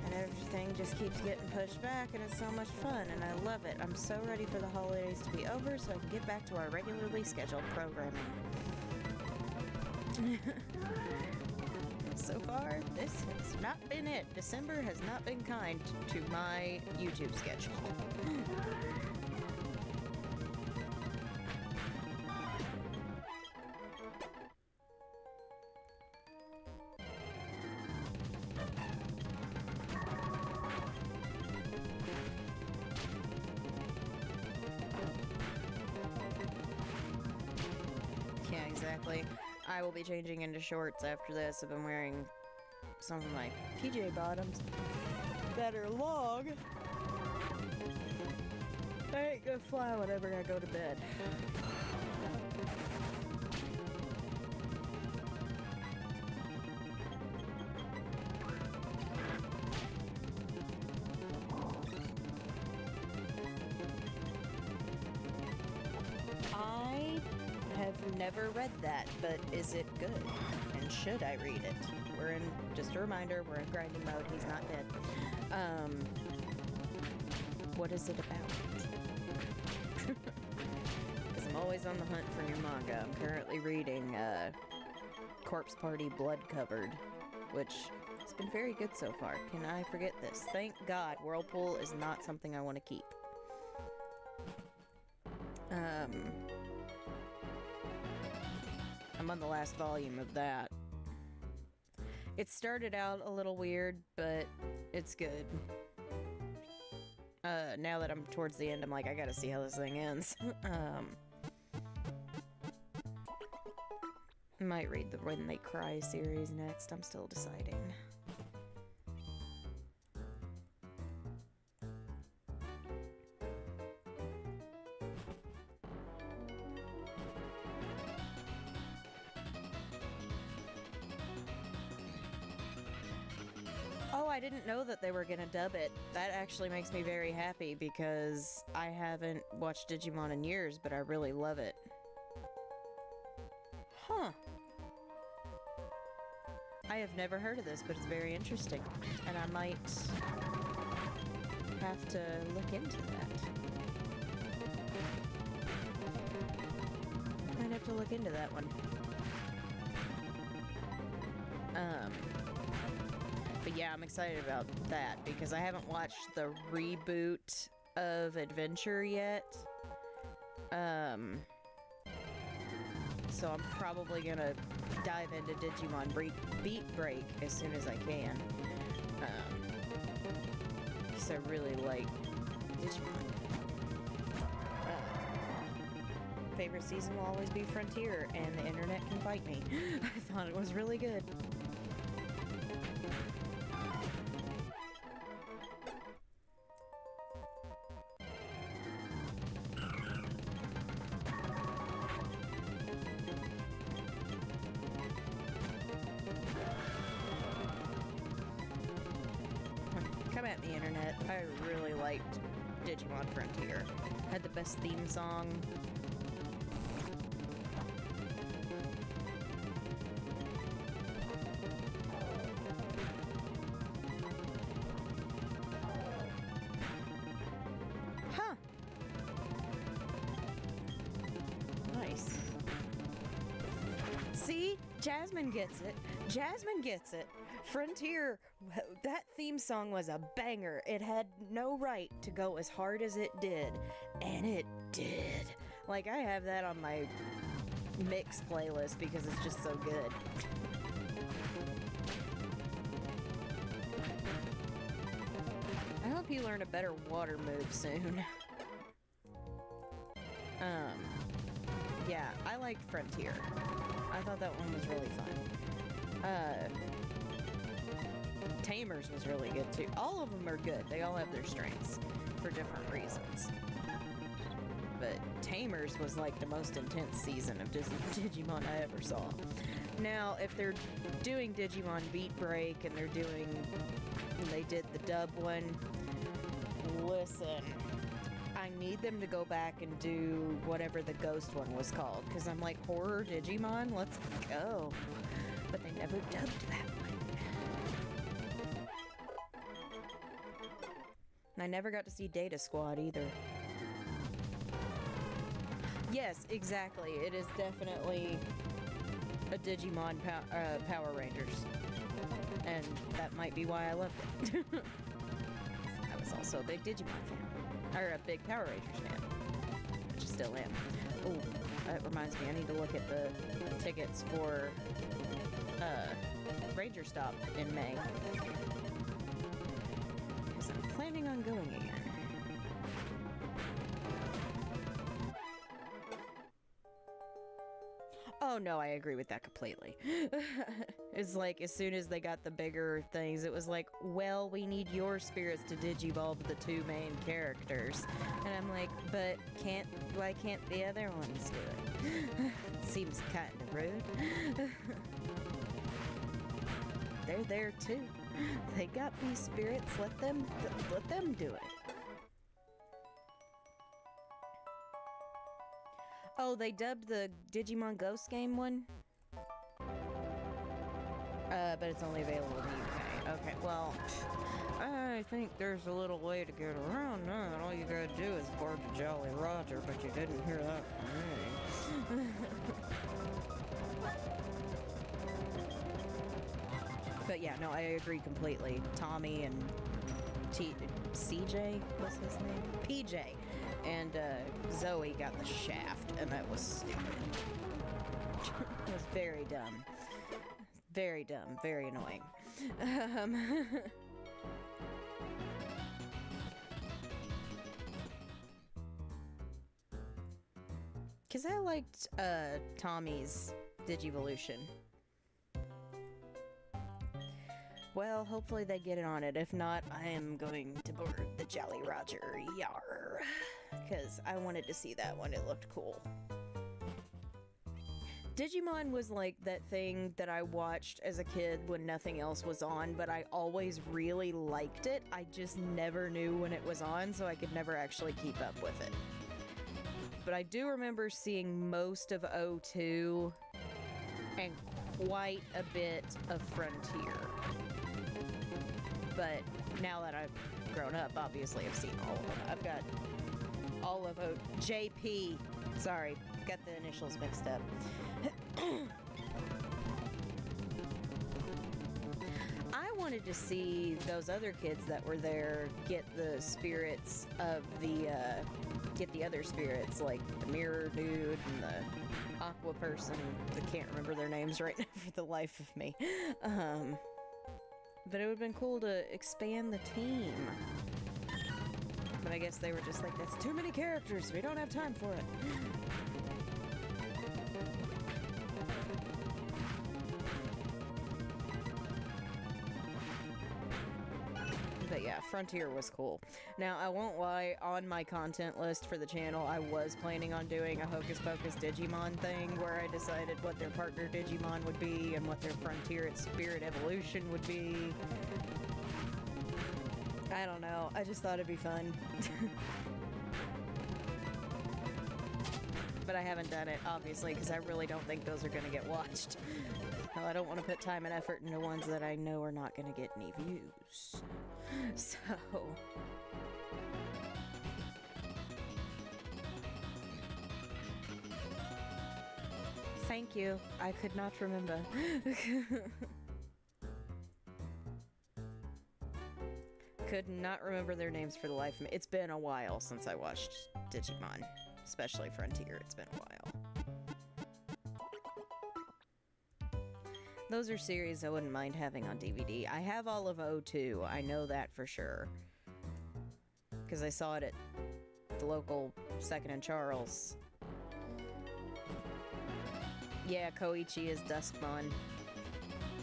and everything just keeps getting pushed back, and it's so much fun, and I love it. I'm so ready for the holidays to be over so I can get back to our regularly scheduled programming. So far, this has not been it. December has not been kind to my YouTube schedule. Yeah, exactly. I will be changing into shorts after this. I've been wearing some of my PJ bottoms that are long. I ain't gonna fly whenever I go to bed. Never read that, but is it good? And should I read it? We're in, just a reminder, we're in grinding mode. He's not dead. What is it about? Because I'm always on the hunt for new manga. I'm currently reading Corpse Party Blood Covered, which has been very good so far. Can I forget this? Thank God, Whirlpool is not something I want to keep. I'm on the last volume of that. It started out a little weird, but it's good. Now that I'm towards the end, I'm like, I gotta see how this thing ends. Might read the When They Cry series next. I'm still deciding. Oh, I didn't know that they were gonna dub it. That actually makes me very happy because I haven't watched Digimon in years, but I really love it. Huh. I have never heard of this, but it's very interesting. And I might have to look into that. Might have to look into that one. But yeah, I'm excited about that because I haven't watched the reboot of Adventure yet. So I'm probably gonna dive into Digimon Beat Break as soon as I can. Because I really like Digimon. Favorite season will always be Frontier, and the internet can fight me. I thought it was really good. at me, internet. I really liked Digimon Frontier. Had the best theme song. Huh. Nice. See? Jasmine gets it. Jasmine gets it. Frontier, that theme song was a banger. It had no right to go as hard as it did, and it did. Like, I have that on my mix playlist because it's just so good. I hope you learn a better water move soon. Yeah, I liked Frontier. I thought that one was really fun. Tamers was really good too. All of them are good. They all have their strengths for different reasons. But Tamers was like the most intense season of Digimon I ever saw. Now, if they're doing Digimon Beat Break and they did the dub one, listen, I need them to go back and do whatever the ghost one was called, because I'm like, horror Digimon, let's go. But they never dubbed that one. And I never got to see Data Squad either. Yes, exactly. It is definitely a Digimon Power Rangers. And that might be why I loved it. I was also a big Digimon fan. Or a big Power Rangers fan. Which I still am. Oh, that reminds me, I need to look at the tickets for Ranger Stop in May. Because I'm planning on going again. Oh no, I agree with that completely. It's like, as soon as they got the bigger things, it was like, well, we need your spirits to digivolve the two main characters. And I'm like, but why can't the other ones do it? Seems kind of rude. They're there too. They got these spirits, let them do it. Oh, they dubbed the Digimon Ghost game one? But it's only available in the UK. Okay, well, I think there's a little way to get around that. All you gotta do is board the Jolly Roger, but you didn't hear that from me. But yeah, no, I agree completely. Tommy and CJ, what's his name? PJ. And Zoe got the shaft, and that was stupid. It was very dumb. Very dumb, very annoying. Because I liked Tommy's Digivolution. Well, hopefully they get it on it. If not, I am going to board the Jolly Roger. Yar. Because I wanted to see that one. It looked cool. Digimon was like that thing that I watched as a kid when nothing else was on, but I always really liked it. I just never knew when it was on, so I could never actually keep up with it. But I do remember seeing most of O2 and quite a bit of Frontier. But now that I've grown up, obviously I've seen all of them. I've got all of JP. Sorry, got the initials mixed up. I wanted to see those other kids that were there get the spirits of get the other spirits, like the mirror dude and the aqua person. I can't remember their names right now for the life of me. But it would have been cool to expand the team. But I guess they were just like, that's too many characters, we don't have time for it. But yeah, Frontier was cool. Now, I won't lie, on my content list for the channel, I was planning on doing a Hocus Pocus Digimon thing where I decided what their partner Digimon would be and what their Frontier and Spirit Evolution would be. I don't know. I just thought it'd be fun. But I haven't done it, obviously, because I really don't think those are going to get watched. Well, I don't want to put time and effort into ones that I know are not going to get any views. So... Thank you. I could not remember. Could not remember their names for the life of me. It's been a while since I watched Digimon. Especially Frontier, it's been a while. Those are series I wouldn't mind having on DVD. I have all of O2, I know that for sure. Because I saw it at the local 2nd and Charles. Yeah, Koichi is Duskmon.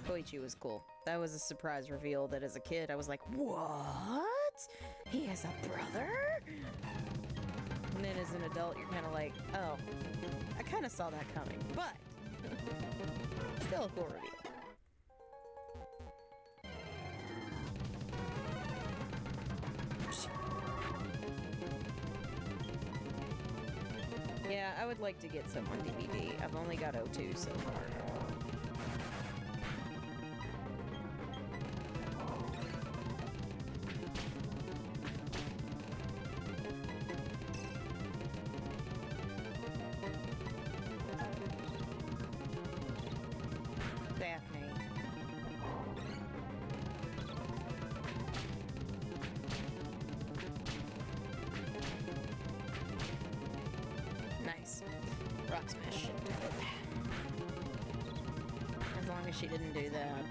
Koichi was cool. That was a surprise reveal that as a kid I was like, what? He has a brother? And then as an adult you're kind of like, oh, I kind of saw that coming, but still a cool reveal. Yeah, I would like to get some on DVD. I've only got O2 so far. Daphne. Nice. Rock Smash should do it. As long as she didn't do that.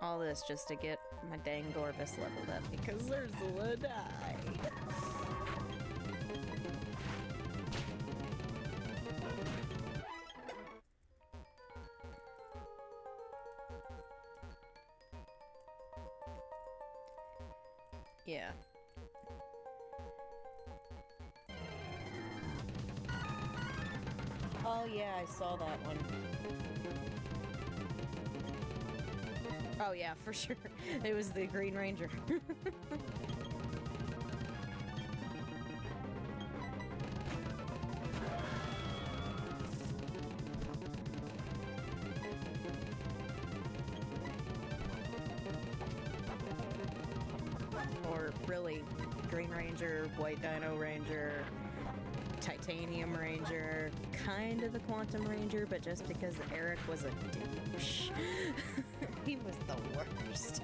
All this just to get my dang Gorbis leveled up because Ursula died. Yeah. Oh yeah, I saw that one. Oh yeah, for sure. It was the Green Ranger. Or really, Green Ranger, White Dino Ranger, Titanium Ranger, kind of the Quantum Ranger, but just because Eric was a douche. He was the worst.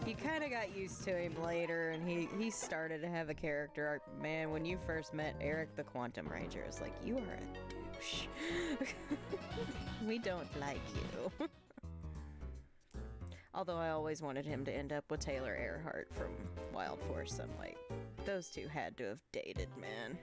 You kind of got used to him later, and he started to have a character arc. Man, when you first met Eric the Quantum Ranger, it's like, you are a douche. We don't like you. Although I always wanted him to end up with Taylor Earhart from Wild Force Sunlight. Those two had to have dated, man.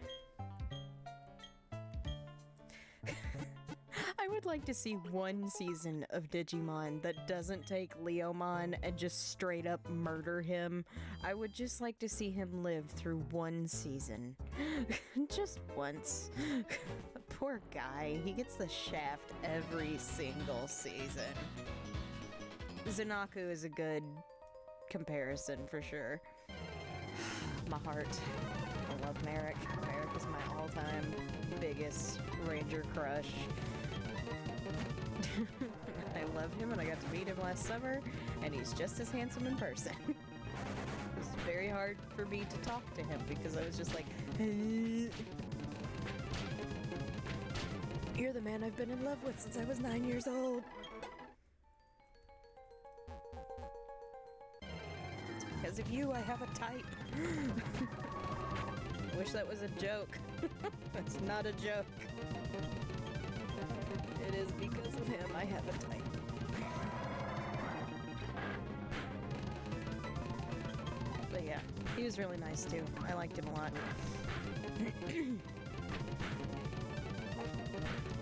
I would like to see one season of Digimon that doesn't take Leomon and just straight up murder him. I would just like to see him live through one season. Just once. Poor guy. He gets the shaft every single season. Zanaku is a good comparison for sure. My heart. I love Merrick. Merrick is my all-time biggest Ranger crush. I love him and I got to meet him last summer, and he's just as handsome in person. It was very hard for me to talk to him because I was just like, you're the man I've been in love with since I was 9 years old. It's because of you I have a type. I wish that was a joke. That's not a joke. It is because of him I have a type. But yeah, he was really nice too. I liked him a lot.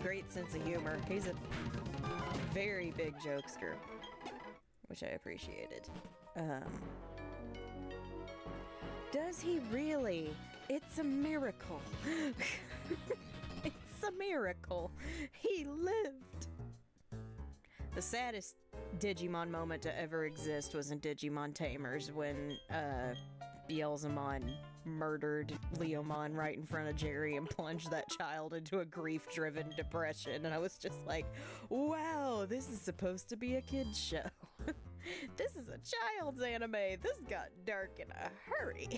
Great sense of humor. He's a very big jokester, which I appreciated. Does he really? It's a miracle. It's It's a miracle. He lived. The saddest Digimon moment to ever exist was in Digimon Tamers when Beelzemon murdered Leomon right in front of Jerry and plunged that child into a grief-driven depression. And I was just like, wow, this is supposed to be a kid's show. This is a child's anime. This got dark in a hurry.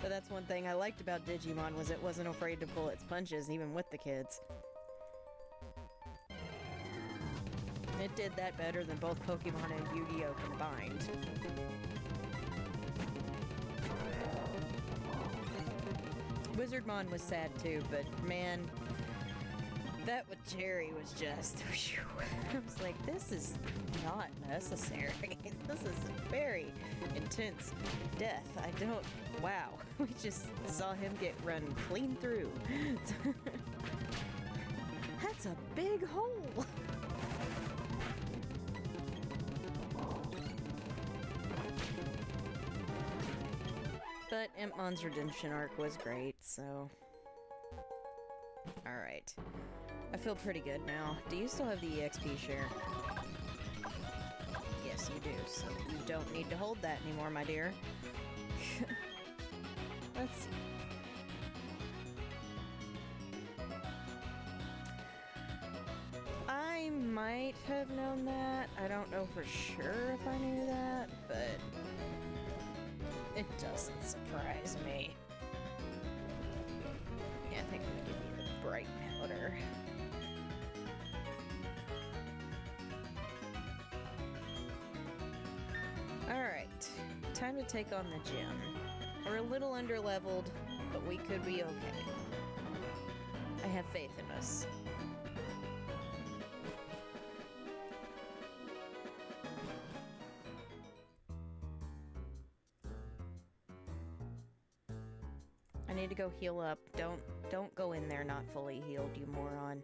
But that's one thing I liked about Digimon, was it wasn't afraid to pull its punches even with the kids. It did that better than both Pokemon and Yu-Gi-Oh! Combined. Wizardmon was sad too, but man, that with Jerry was just, whew. I was like, this is not necessary. This is a very intense death. Wow. We just saw him get run clean through. That's a big hole. But Impmon's redemption arc was great, so... Alright. I feel pretty good now. Do you still have the EXP share? Yes, you do, so you don't need to hold that anymore, my dear. Let's see. I might have known that. I don't know for sure if I knew that, but... it doesn't surprise me. Yeah, I think I'm gonna give you the bright powder. Alright, time to take on the gym. We're a little underleveled, but we could be okay. I have faith in us. I need to go heal up. Don't go in there not fully healed, you moron.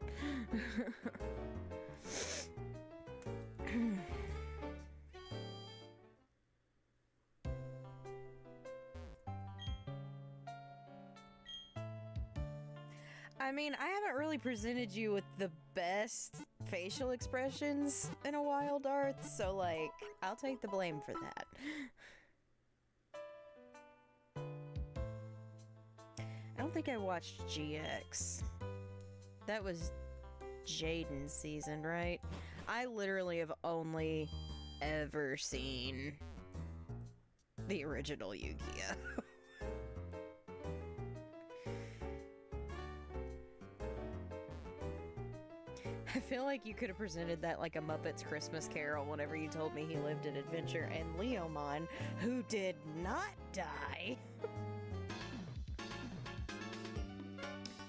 I mean, I haven't really presented you with the best facial expressions in a while, Darth, so like, I'll take the blame for that. I don't think I watched GX. That was Jaden's season, right? I literally have only ever seen the original Yu-Gi-Oh! I feel like you could have presented that like a Muppets Christmas Carol whenever you told me he lived an adventure, and Leomon, who did not die.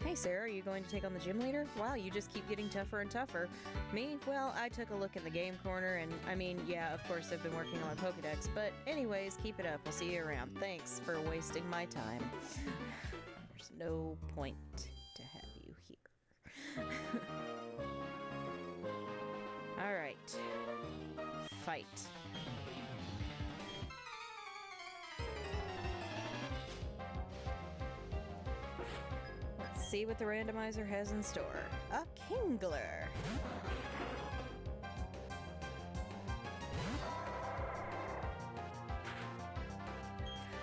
Hey Sarah, are you going to take on the gym leader? Wow, you just keep getting tougher and tougher. Me? Well, I took a look in the game corner and, I mean, yeah, of course I've been working on my Pokedex, but anyways, keep it up. I'll see you around. Thanks for wasting my time. There's no point to have you here. Alright. Fight. Let's see what the randomizer has in store. A Kingler.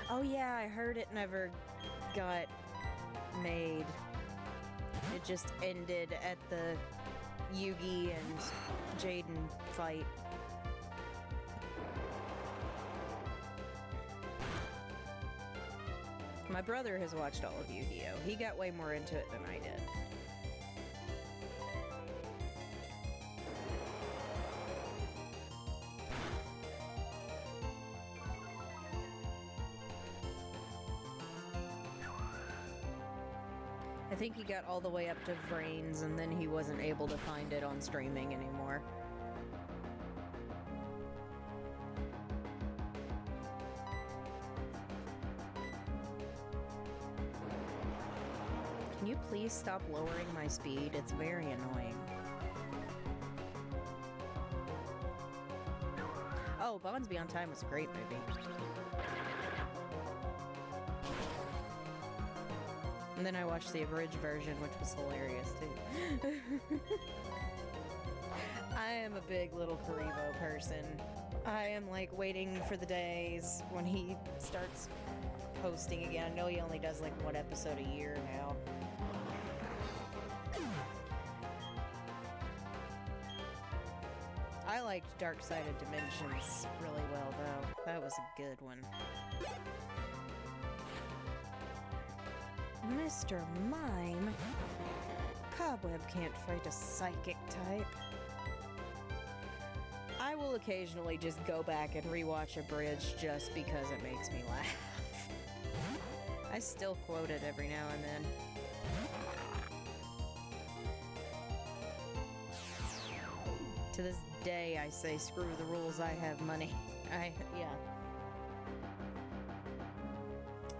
Oh yeah, I heard it never got made. It just ended at the Yugi and Jaden fight. My brother has watched all of Yu-Gi-Oh! He got way more into it than I did. I think he got all the way up to Vrains and then he wasn't able to find it on streaming anymore. Can you please stop lowering my speed? It's very annoying. Oh, Bonds Beyond Time was a great movie. And then I watched the abridged version, which was hilarious too. I am a big little Karibo person. I am like waiting for the days when he starts posting again. I know he only does like one episode a year now. I liked Dark Sided Dimensions really well though. That was a good one. Mr. Mime? Cobweb can't fight a psychic type. I will occasionally just go back and rewatch a bridge just because it makes me laugh. I still quote it every now and then. To this day, I say, screw the rules, I have money. Yeah.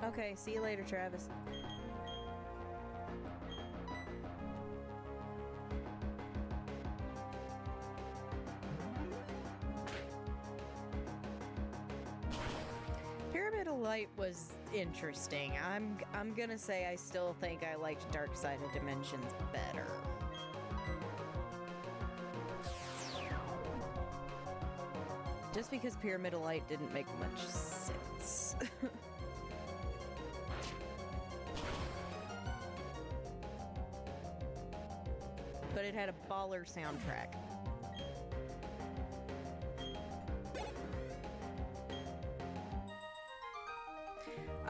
Okay, see you later, Travis. Pyramidal Light was interesting. I'm gonna say I still think I liked Dark Sided Dimensions better. Just because Pyramidal Light didn't make much sense. But it had a baller soundtrack.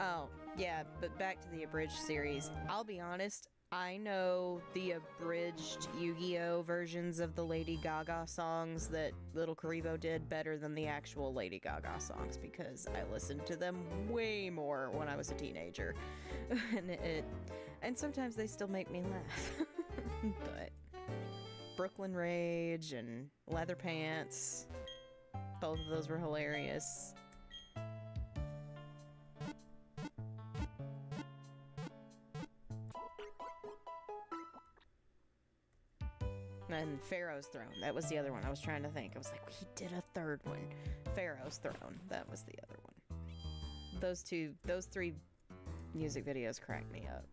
Oh, yeah, but back to the abridged series. I'll be honest, I know the abridged Yu-Gi-Oh! Versions of the Lady Gaga songs that Little Karibo did better than the actual Lady Gaga songs because I listened to them way more when I was a teenager. And sometimes they still make me laugh. But Brooklyn Rage and Leather Pants, both of those were hilarious. And Pharaoh's Throne, that was the other one I was trying to think. I was like, he did a third one. Pharaoh's Throne, that was the other one. Those three music videos cracked me up.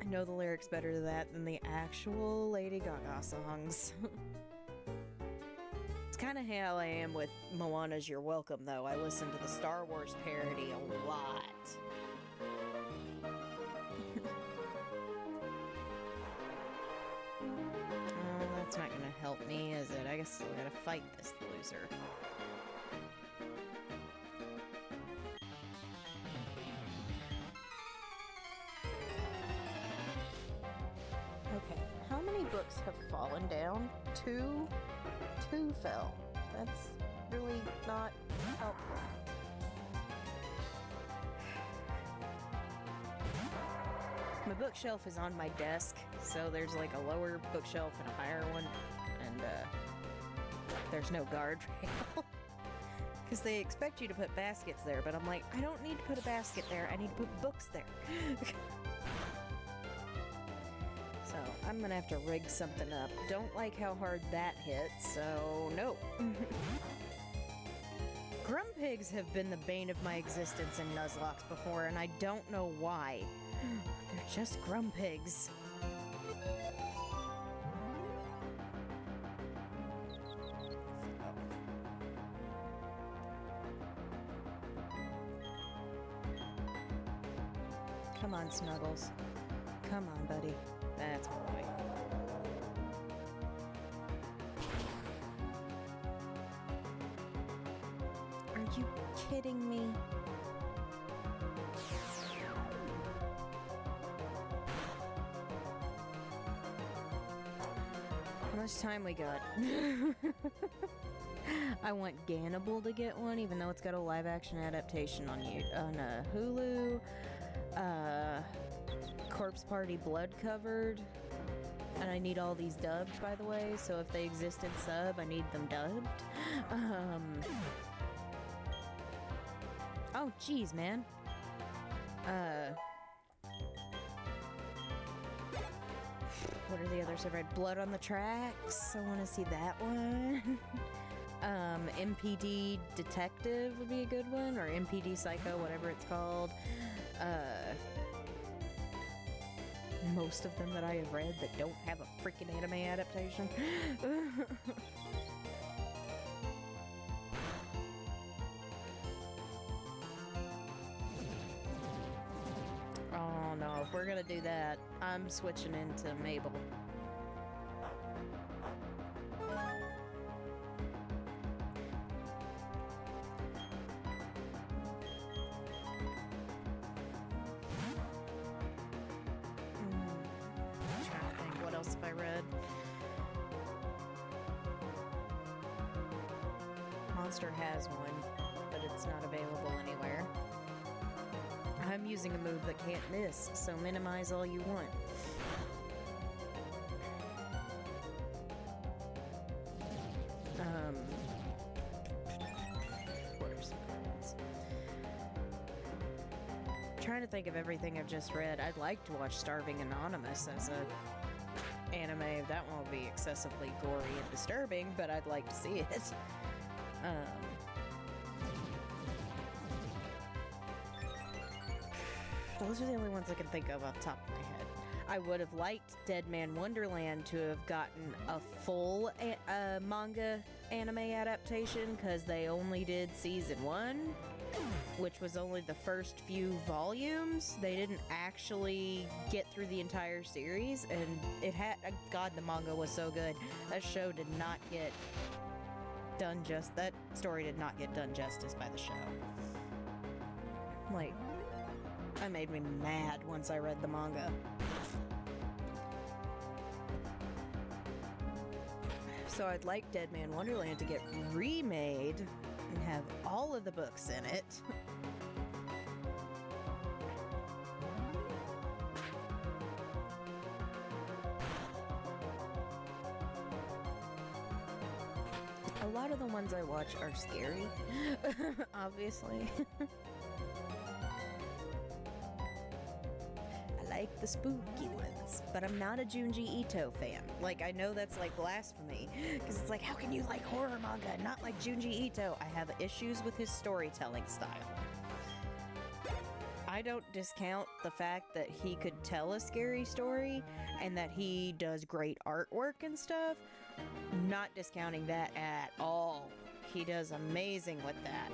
I know the lyrics better to that than the actual Lady Gaga songs. It's kind of how I am with Moana's You're Welcome, though. I listen to the Star Wars parody a lot. That's not gonna help me, is it? I guess I gotta fight this loser. Okay, how many books have fallen down? Two? Two fell. That's really not helpful. My bookshelf is on my desk, so there's like a lower bookshelf and a higher one, and there's no guardrail. Because they expect you to put baskets there, but I'm like, I don't need to put a basket there, I need to put books there. So I'm gonna have to rig something up. Don't like how hard that hit, so no. Grumpigs have been the bane of my existence in Nuzlocke before, and I don't know why. They're just Grumpigs. Come on, Snuggles. Come on, buddy. That's my boy. Are you kidding me? How much time we got? I want Gannibal to get one, even though it's got a live-action adaptation on Hulu. Corpse Party Blood Covered. And I need all these dubbed, by the way, so if they exist in sub, I need them dubbed. Oh, jeez, man. What are the others I've read? Blood on the Tracks. I want to see that one. MPD Detective would be a good one, or MPD Psycho, whatever it's called. Most of them that I have read that don't have a freaking anime adaptation. Oh no, if we're gonna do that, I'm switching into Mabel. Trying to think, what else have I read? Monster has one, but it's not available anywhere. I'm using a move that can't miss, so minimize all you want. What are some other ones? Trying to think of everything I've just read. I'd like to watch Starving Anonymous as a anime. That one will be excessively gory and disturbing, but I'd like to see it. Those are the only ones I can think of off the top of my head. I would have liked Dead Man Wonderland to have gotten a full manga anime adaptation, because they only did season 1, which was only the first few volumes. They didn't actually get through the entire series, and it had, God, the manga was so good. That show did not get done that story did not get done justice by the show. Like, that made me mad once I read the manga. So I'd like Dead Man Wonderland to get remade and have all of the books in it. A lot of the ones I watch are scary, obviously. I like the spooky ones, but I'm not a Junji Ito fan. Like, I know that's like blasphemy, because it's like, how can you like horror manga and not like Junji Ito? I have issues with his storytelling style. I don't discount the fact that he could tell a scary story and that he does great artwork and stuff. Not discounting that at all. He does amazing with that.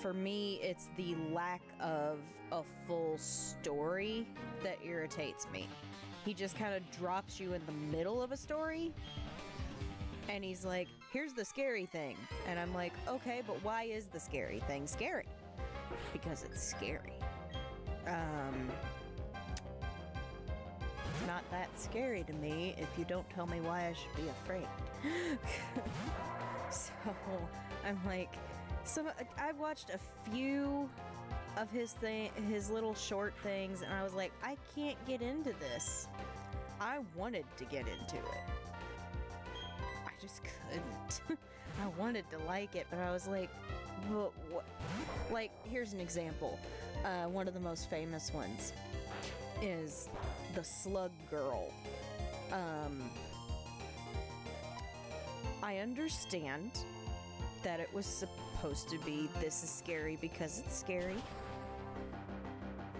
For me, it's the lack of a full story that irritates me. He just kind of drops you in the middle of a story, and he's like, here's the scary thing. And I'm like, okay, but why is the scary thing scary? Because it's scary. Not that scary to me if you don't tell me why I should be afraid. So, I'm like, I've watched a few of his little short things, and I was like, I can't get into this. I wanted to get into it. I just couldn't. I wanted to like it, but I was like, what? Like, here's an example. One of the most famous ones is the Slug Girl. I understand that it was supposed to be, this is scary because it's scary.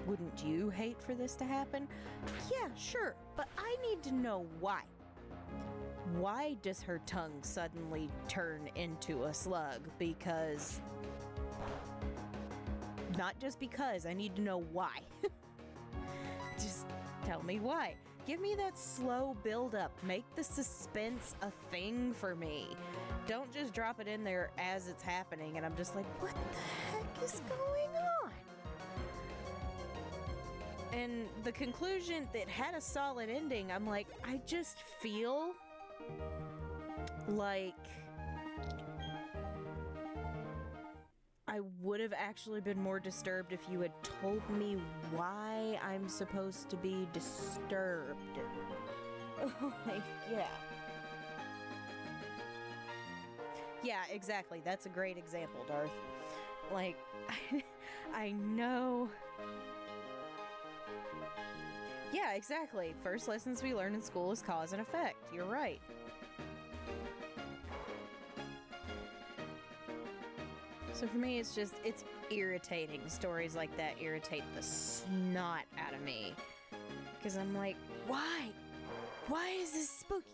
Wouldn't you hate for this to happen? Yeah, sure, but I need to know why. Why does her tongue suddenly turn into a slug? Because... Not just because, I need to know why. Just tell me why. Give me that slow build-up. Make the suspense a thing for me. Don't just drop it in there as it's happening, and I'm just like, what the heck is going on? And the conclusion that had a solid ending, I'm like, I just feel like I would have actually been more disturbed if you had told me why I'm supposed to be disturbed. Like, yeah. Yeah, exactly. That's a great example, Darth. Like, I know... Yeah, exactly. First lessons we learn in school is cause and effect. You're right. So for me, it's irritating. Stories like that irritate the snot out of me. Because I'm like, why? Why is this spooky?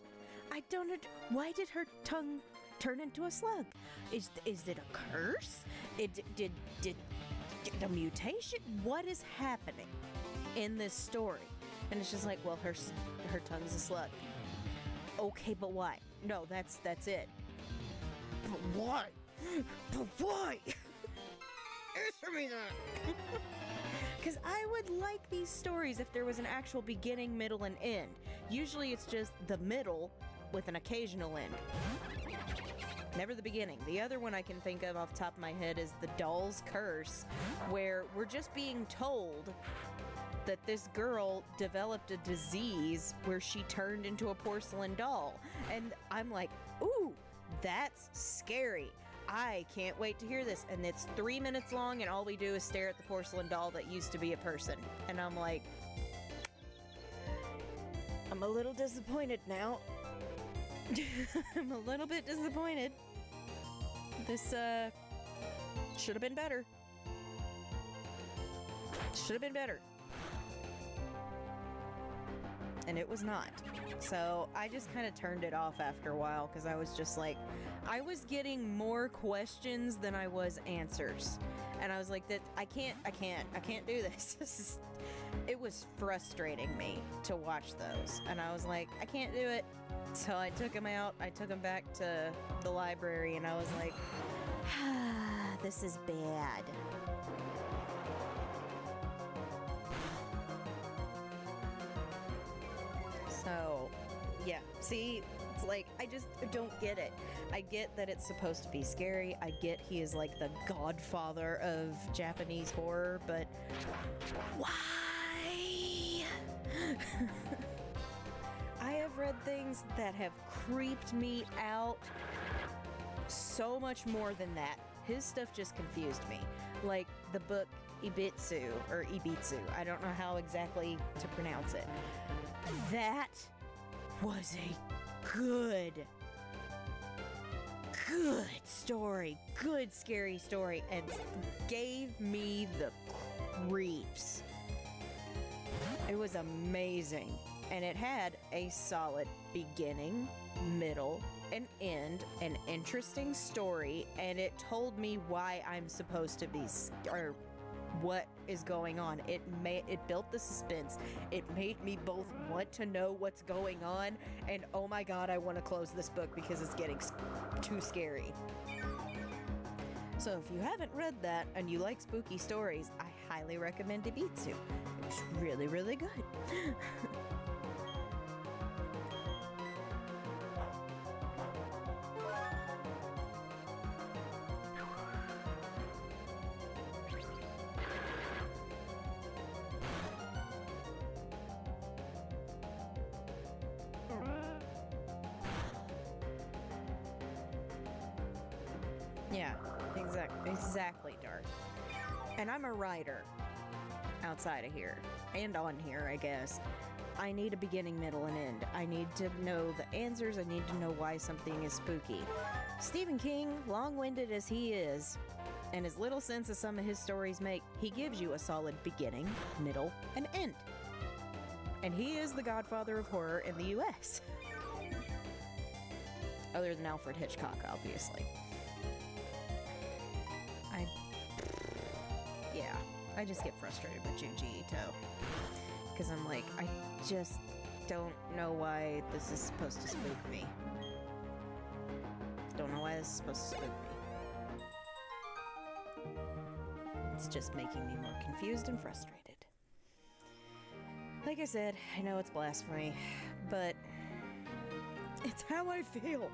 I don't know. Why did her tongue turn into a slug? Is it a curse? Did a mutation? What is happening in this story? And it's just like, well, her tongue's a slug. Okay, but why? No, that's it. But why? But why? Answer me that. Because I would like these stories if there was an actual beginning, middle, and end. Usually it's just the middle with an occasional end. Never the beginning. The other one I can think of off the top of my head is The Doll's Curse, where we're just being told that this girl developed a disease where she turned into a porcelain doll. And I'm like, ooh, that's scary. I can't wait to hear this. And it's 3 minutes long, and all we do is stare at the porcelain doll that used to be a person. And I'm like, I'm a little disappointed now. I'm a little bit disappointed. This, should have been better. Should have been better. And it was not. So I just kind of turned it off after a while because I was just like, I was getting more questions than I was answers. And I was like, that I can't do this. It was frustrating me to watch those. And I was like, I can't do it. So I took them out. I took them back to the library, and I was like, this is bad. So, yeah. See, it's like, I just don't get it. I get that it's supposed to be scary. I get he is like the godfather of Japanese horror, but why? I have read things that have creeped me out so much more than that. His stuff just confused me. Like the book Ibitsu, or Ibitsu. I don't know how exactly to pronounce it. That was a good story. Good scary story. And gave me the creeps. It was amazing. And it had a solid beginning, middle, and end, an interesting story, and it told me why I'm supposed to be, or what is going on. It built the suspense. It made me both want to know what's going on, and oh my god, I want to close this book because it's getting too scary. So if you haven't read that and you like spooky stories, I highly recommend Ibitsu. It's really, really good. Yeah, exactly, Darth. And I'm a writer outside of here, and on here, I guess. I need a beginning, middle, and end. I need to know the answers. I need to know why something is spooky. Stephen King, long-winded as he is, and as little sense as some of his stories make, he gives you a solid beginning, middle, and end. And he is the godfather of horror in the U.S. Other than Alfred Hitchcock, obviously. I just get frustrated with Junji Ito. Because I'm like, I just don't know why this is supposed to spook me. Don't know why this is supposed to spook me. It's just making me more confused and frustrated. Like I said, I know it's blasphemy, but it's how I feel.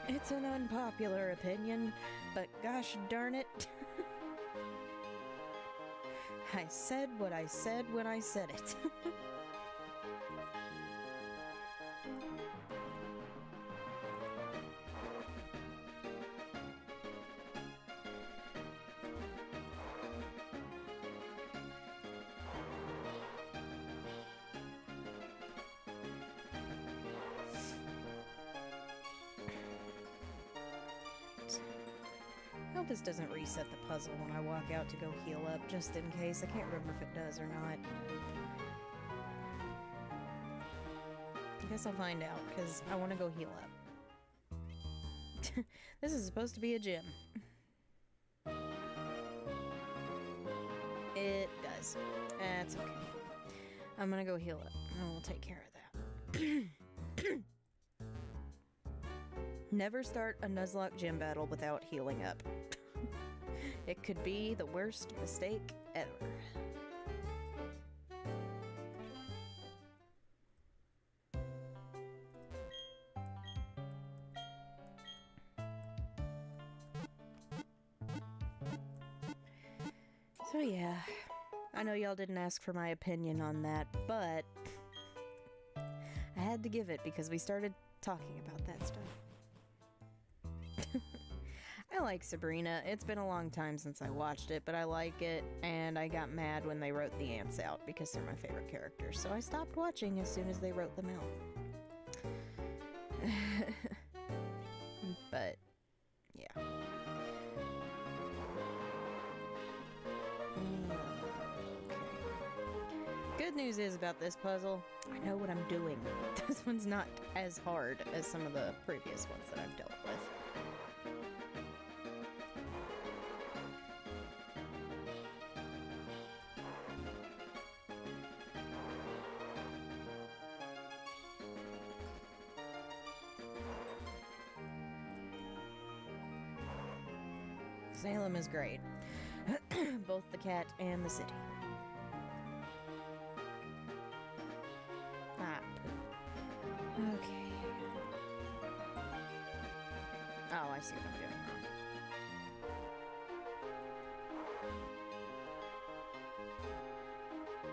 It's an unpopular opinion, but gosh darn it. I said what I said when I said it. hope this doesn't reset the puzzle when I walk out to go heal up, just in case. I can't remember if it does or not. I guess I'll find out, because I want to go heal up. This is supposed to be a gym. It does. That's okay. I'm gonna go heal up, and we'll take care of that. Never start a Nuzlocke gym battle without healing up. It could be the worst mistake ever. So yeah, I know y'all didn't ask for my opinion on that, but I had to give it because we started talking about that stuff. I like Sabrina. It's been a long time since I watched it, but I like it, and I got mad when they wrote the ants out because they're my favorite characters, so I stopped watching as soon as they wrote them out. But, yeah. Good news is about this puzzle, I know what I'm doing. This one's not as hard as some of the previous ones that I've dealt with. Salem is great. Both the cat and the city. Ah, poop. Okay. Oh, I see what I'm doing wrong.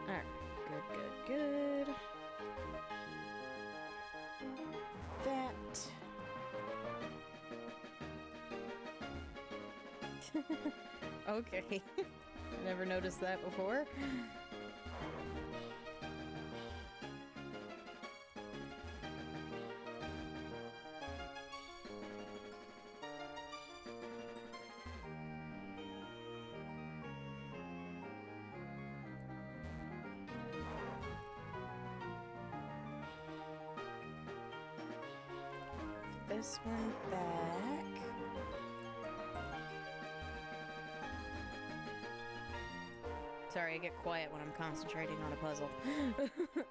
Alright, good, good, good. That. Okay. I never noticed that before. This one back. Sorry, I get quiet when I'm concentrating on a puzzle.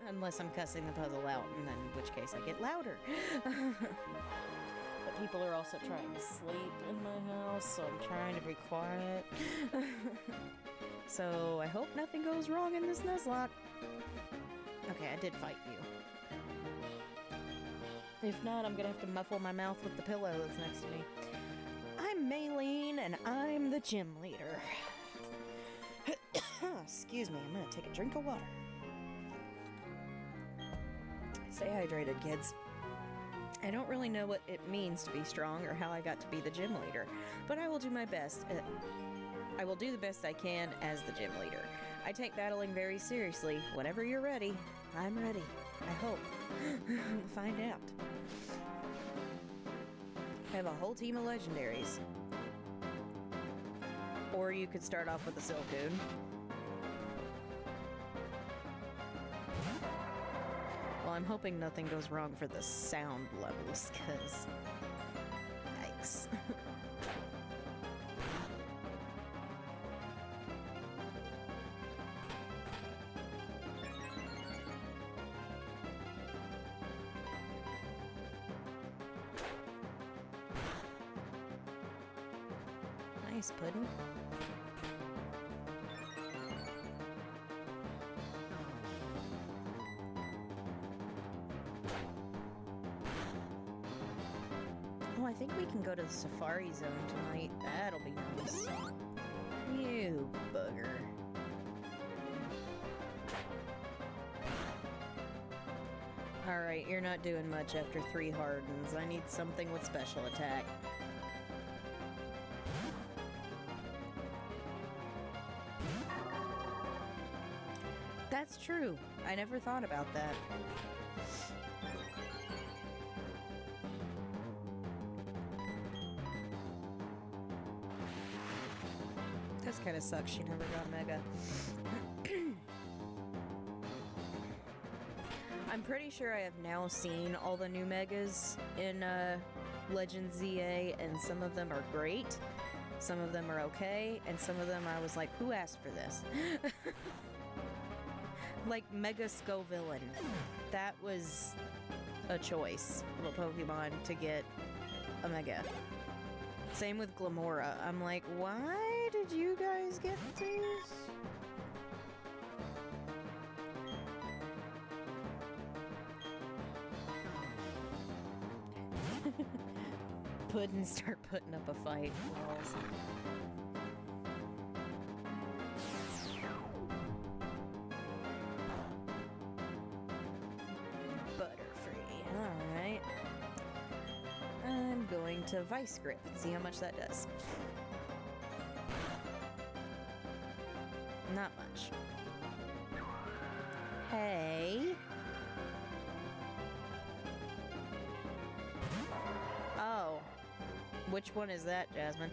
Unless I'm cussing the puzzle out, and then in which case I get louder. But people are also trying to sleep in my house, so I'm trying to be quiet. So I hope nothing goes wrong in this Nuzlocke. Okay, I did fight you. If not, I'm gonna have to muffle my mouth with the pillow that's next to me. I'm Maylene, and I'm the gym leader. Excuse me, I'm gonna take a drink of water. Stay hydrated, kids. I don't really know what it means to be strong or how I got to be the gym leader, but I will do my best. I will do the best I can as the gym leader. I take battling very seriously. Whenever you're ready, I'm ready. I hope. We'll find out. I have a whole team of legendaries. Or you could start off with a Silcoon. Well, I'm hoping nothing goes wrong for the sound levels, because... Yikes. Nice pudding. Oh, I think we can go to the Safari Zone tonight. That'll be nice. You bugger. Alright, you're not doing much after 3 hardens. I need something with special attack. That's true. I never thought about that. just kind of sucks she never got Mega. I'm pretty sure I have now seen all the new Megas in Legend ZA, and some of them are great, some of them are okay, and some of them I was like, who asked for this? Like Mega Scovillain. That was a choice of a Pokemon to get a Mega. Same with Glamora. I'm like, why did you guys get these? Puddin' start putting up a fight. Walls. Butterfree. Alright. I'm going to Vice Grip and see how much that does. Not much. Hey. Oh. Which one is that, Jasmine?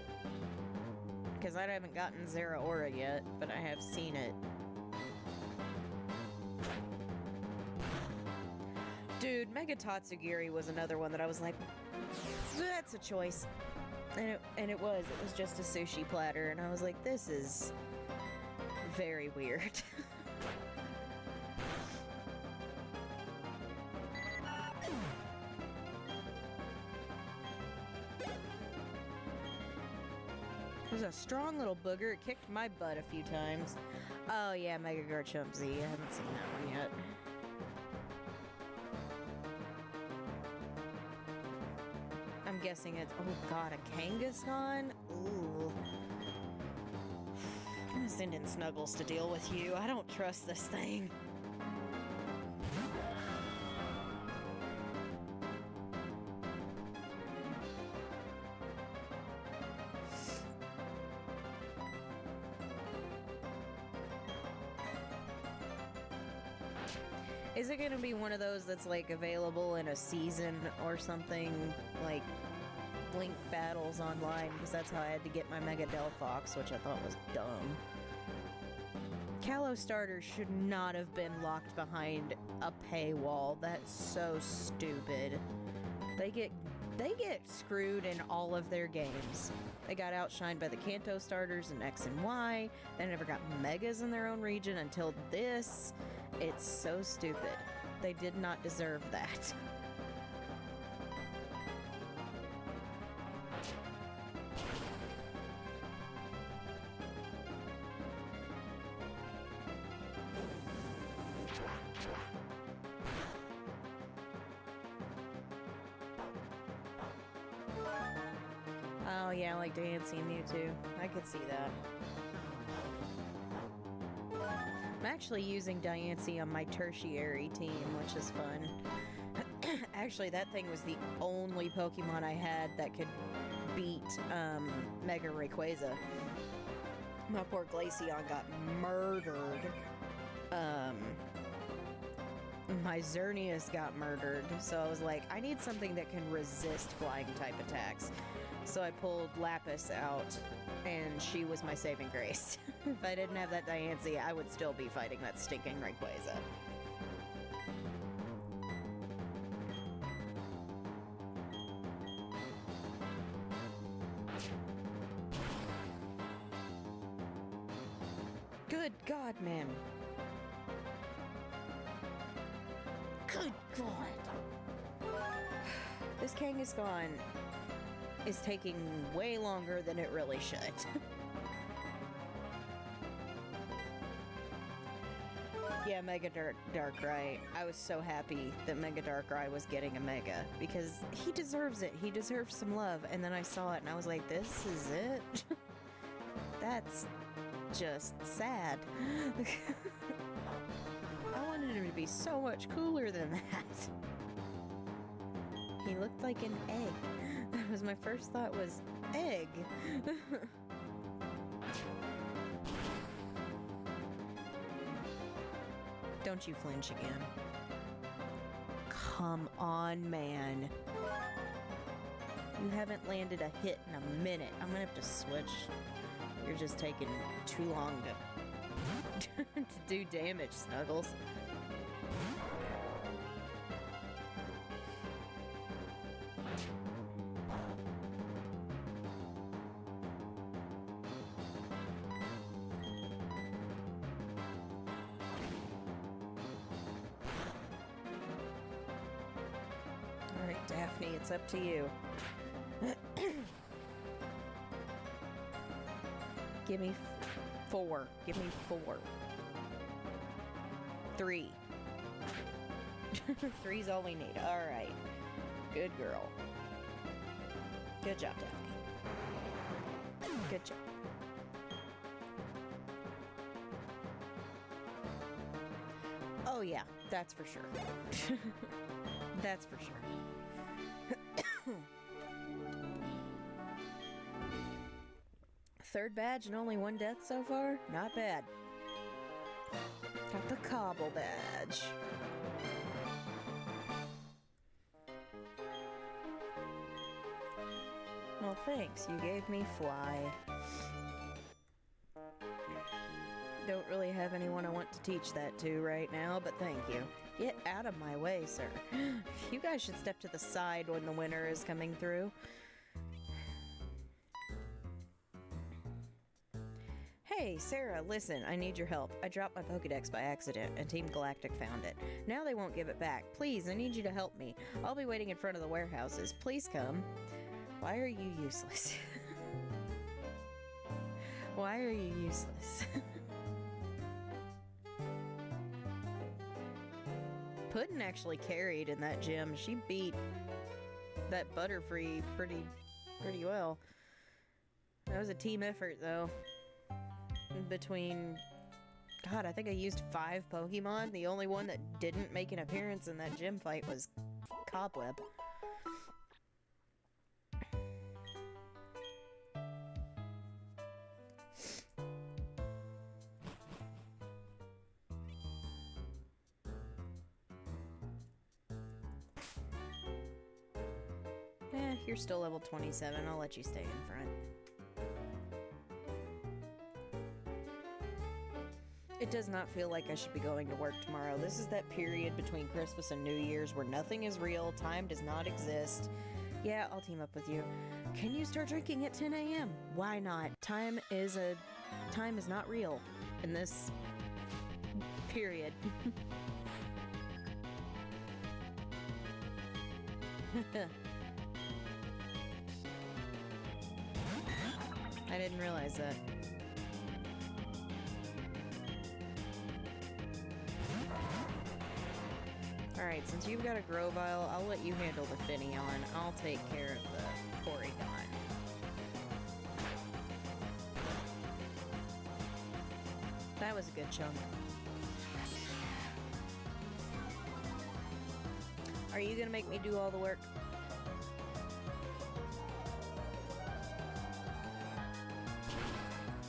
Because I haven't gotten Zeraora yet, but I have seen it. Dude, Mega Tatsugiri was another one that I was like, that's a choice. And it was just a sushi platter, and I was like, this is very weird. It was a strong little booger. It kicked my butt a few times. Oh yeah, Mega Garchomp Z. I haven't seen that one yet. I'm guessing it's... oh god, a Kangaskhan? Ooh. I'm gonna send in Snuggles to deal with you. I don't trust this thing. Is it gonna be one of those that's like available in a season or something, like Link Battles Online? Because that's how I had to get my Mega Delphox, which I thought was dumb. Kalos starters should not have been locked behind a paywall. That's so stupid. They get screwed in all of their games. They got outshined by the Kanto starters in X and Y. They never got Megas in their own region until this. It's so stupid. They did not deserve that. Oh yeah, like Diancie and Mewtwo. I could see that. I'm actually using Diancie on my tertiary team, which is fun. Actually, that thing was the only Pokemon I had that could beat Mega Rayquaza. My poor Glaceon got murdered. My Xerneas got murdered, so I was like, I need something that can resist flying type attacks. So I pulled Lapis out, and she was my saving grace. If I didn't have that Diancie, I would still be fighting that stinking Rayquaza. Good God, man. Good God. This Kangaskhan is taking way longer than it really should. Yeah, Mega Darkrai. I was so happy that Mega Darkrai was getting a Mega, because he deserves it. He deserves some love. And then I saw it and I was like, this is it? That's just sad. I wanted him to be so much cooler than that. He looked like an egg. That was my first thought, was egg. Don't you flinch again. Come on, man. You haven't landed a hit in a minute. I'm gonna have to switch You're just taking too long to, to do damage, Snuggles. Alright, Daphne, it's up to you. Give me 4. Give me 4. 3. 3's all we need. Alright. Good girl. Good job, Daphne. Good job. Oh yeah, that's for sure. That's for sure. Third badge and only 1 death so far? Not bad. Got the cobble badge. Well, thanks. You gave me fly. Don't really have anyone I want to teach that to right now, but thank you. Get out of my way, sir. You guys should step to the side when the winter is coming through. Hey, Sarah, listen, I need your help. I dropped my Pokédex by accident, and Team Galactic found it. Now they won't give it back. Please, I need you to help me. I'll be waiting in front of the warehouses. Please come. Why are you useless? Why are you useless? Puddin' actually carried in that gym. She beat that Butterfree pretty well. That was a team effort, though. Between... God, I think I used 5 Pokemon. The only one that didn't make an appearance in that gym fight was Cobweb. You're still level 27. I'll let you stay in front. It does not feel like I should be going to work tomorrow. This is that period between Christmas and New Year's where nothing is real, time does not exist. Yeah, I'll team up with you. Can you start drinking at 10 a.m.? Why not? Time is not real in this period. I didn't realize that. Alright, since you've got a Grovyle, I'll let you handle the Finneon. I'll take care of the Porygon. That was a good chunk. Are you gonna make me do all the work?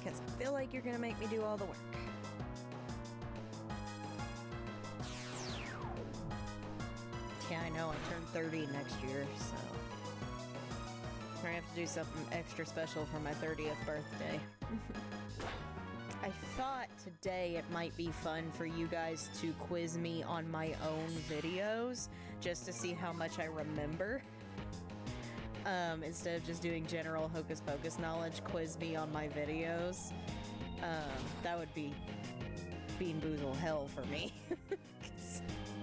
Because I feel like you're gonna make me do all the work. Yeah, I know, I turn 30 next year, so... I'm gonna have to do something extra special for my 30th birthday. I thought today it might be fun for you guys to quiz me on my own videos, just to see how much I remember. Instead of just doing general Hocus Pocus knowledge, quiz me on my videos. That would be Bean Boozle hell for me.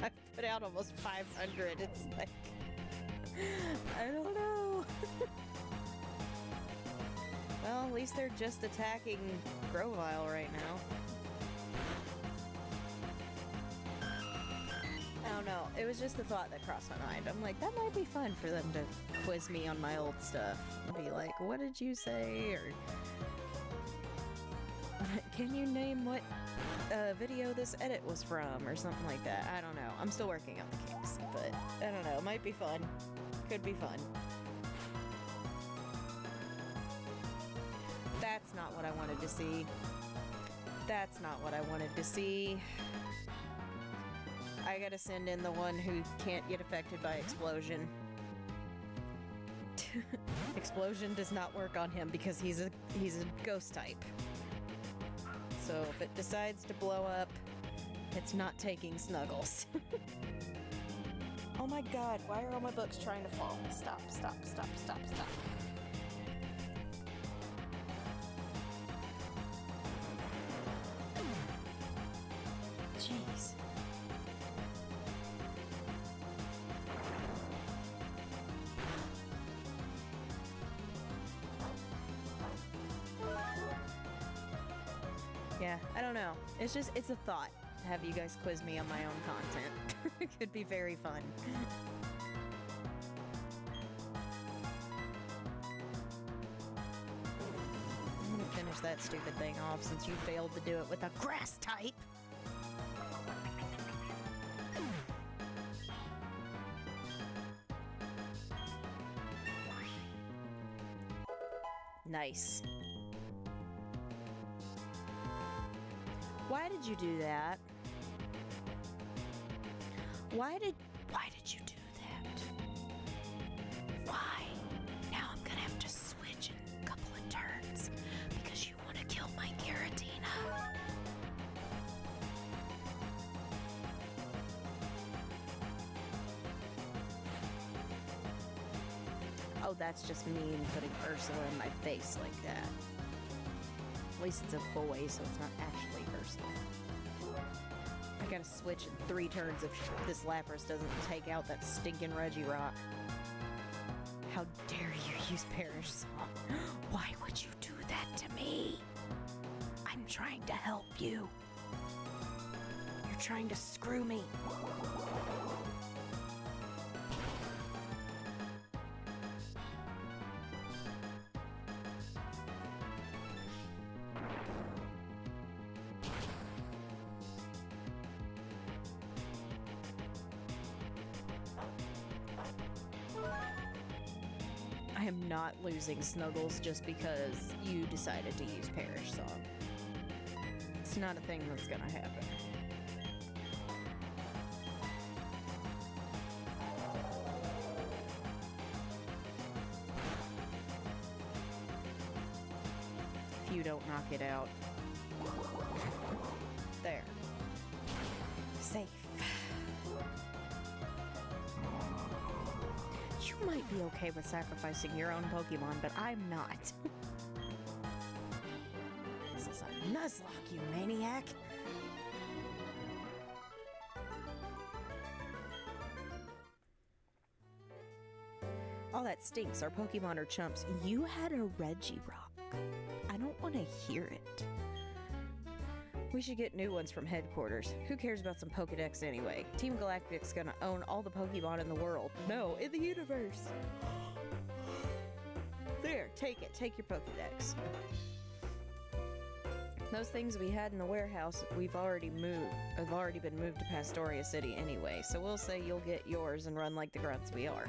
I put out almost 500, it's like... I don't know. Well, at least they're just attacking Grovyle right now. I don't know, it was just the thought that crossed my mind. I'm like, that might be fun for them to quiz me on my old stuff. Be like, what did you say? Or can you name what video this edit was from? Or something like that. I don't know. I'm still working out the kinks, but I don't know. It might be fun. Could be fun. That's not what I wanted to see. That's not what I wanted to see. I gotta send in the one who can't get affected by explosion. Explosion does not work on him because he's a ghost type. So if it decides to blow up, it's not taking Snuggles. Oh my god, why are all my books trying to fall? Stop, stop, stop, stop, stop. Jeez. Yeah, I don't know. It's a thought to have you guys quiz me on my own content. It could be very fun. I'm gonna finish that stupid thing off since you failed to do it with a grass type. Nice. Why did you do that? Why did you do that? Why? Now I'm gonna have to switch in a couple of turns because you want to kill my Giratina. Oh, that's just mean putting Ursula in my face like that. At least it's a boy, so it's not actually Ursula. I gotta switch in 3 turns if this Lapras doesn't take out that stinking Regirock. How dare you use Perish Song? Why would you do that to me? I'm trying to help you. You're trying to screw me. I am not losing Snuggles just because you decided to use Perish Song. It's not a thing that's gonna happen. If you don't knock it out. There. Safe. You might be okay with sacrificing your own Pokemon, but I'm not. This is a Nuzlocke, you maniac! All that stinks. Our Pokemon are chumps. You had a Regirock. I don't want to hear it. We should get new ones from headquarters. Who cares about some Pokedex anyway? Team Galactic's gonna own all the Pokemon in the world. No, in the universe! There, take it. Take your Pokedex. Those things we had in the warehouse, have already been moved to Pastoria City anyway, so we'll say you'll get yours and run like the grunts we are.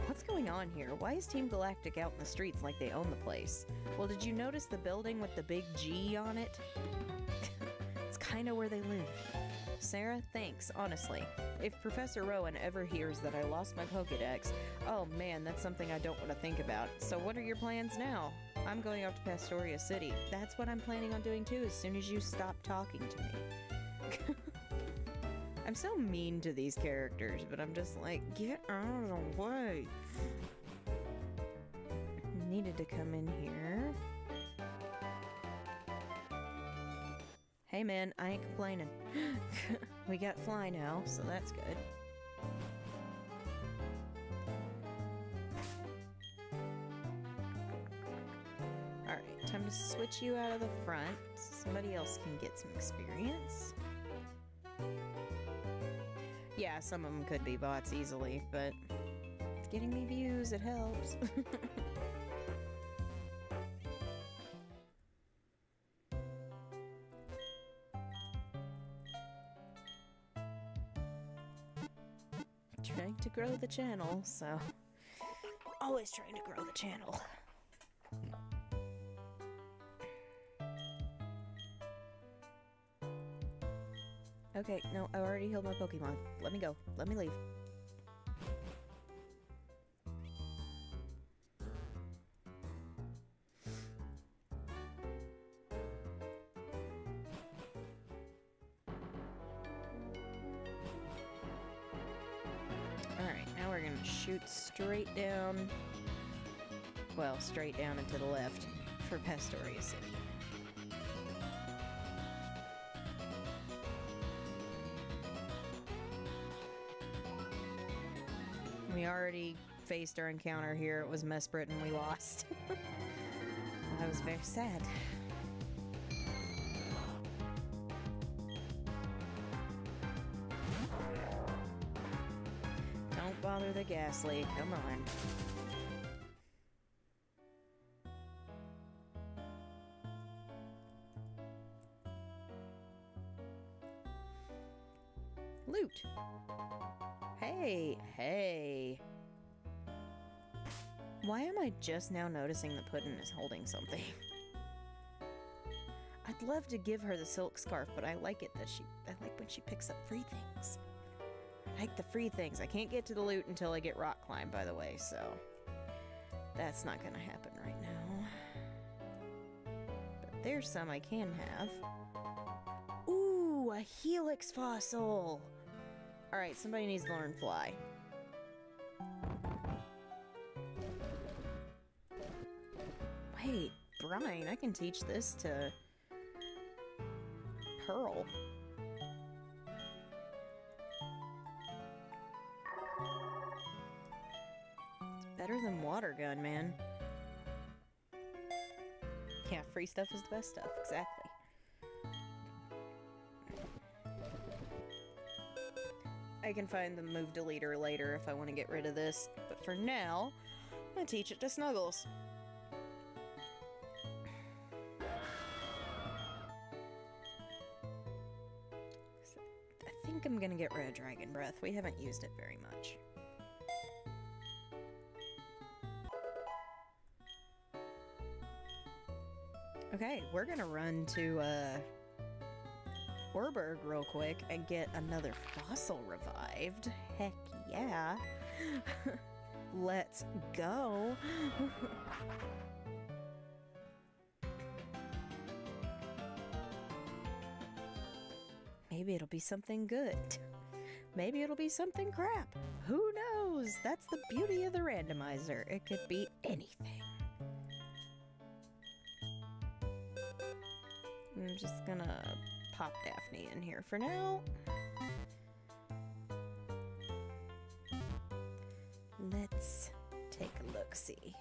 What's going on here? Why is Team Galactic out in the streets like they own the place? Well, did you notice the building with the big G on it? It's kind of where they live. Sarah, thanks, honestly. If Professor Rowan ever hears that I lost my Pokedex, oh man, that's something I don't want to think about. So what are your plans now? I'm going off to Pastoria City. That's what I'm planning on doing too, as soon as you stop talking to me. I'm so mean to these characters, but I'm just like, get out of the way. Needed to come in here. Hey man, I ain't complaining. We got Fly now, so that's good. Alright, time to switch you out of the front so somebody else can get some experience. Yeah, some of them could be bots easily, but it's getting me views, it helps. Trying to grow the channel, so always trying to grow the channel. Okay, no, I already healed my Pokemon. Let me go. Let me leave. shoot straight down. Well, straight down and to the left for Pastoria City. We already faced our encounter here. It was Mesprit and we lost. I was very sad. Don't bother the gas leak. Come on. Loot. Hey, hey. Why am I just now noticing that Puddin is holding something? I'd love to give her the silk scarf, but I like it that I like when she picks up free things. I like the free things. I can't get to the loot until I get rock climb, by the way, so that's not gonna happen right now. But there's some I can have. Ooh, a helix fossil! Alright, somebody needs to learn fly. Wait, Brine, I can teach this to Pearl. It's better than water gun, man. Yeah, free stuff is the best stuff, exactly. I can find the move deleter later if I want to get rid of this, but for now, I'm gonna teach it to Snuggles. I think I'm gonna get rid of Dragon Breath. We haven't used it very much. Okay, we're gonna run to Orberg real quick and get another fossil revived. Heck yeah. Let's go. Maybe it'll be something good. Maybe it'll be something crap. Who knows? That's the beauty of the randomizer. It could be anything. I'm just gonna pop Daphne in here for now. Let's take a look-see.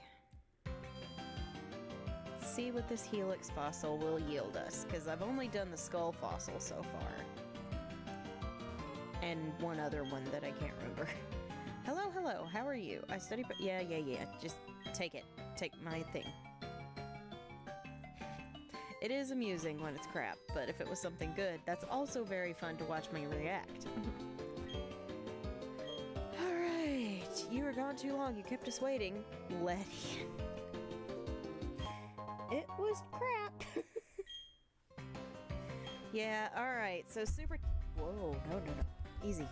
See what this helix fossil will yield us, because I've only done the skull fossil so far. And one other one that I can't remember. Hello, hello, how are you? I study, but yeah, just take it. Take my thing. It is amusing when it's crap, but if it was something good, that's also very fun to watch me react. Alright, you were gone too long, you kept us waiting. Letty. It was crap. Yeah, alright, so super... Whoa, no. Easy.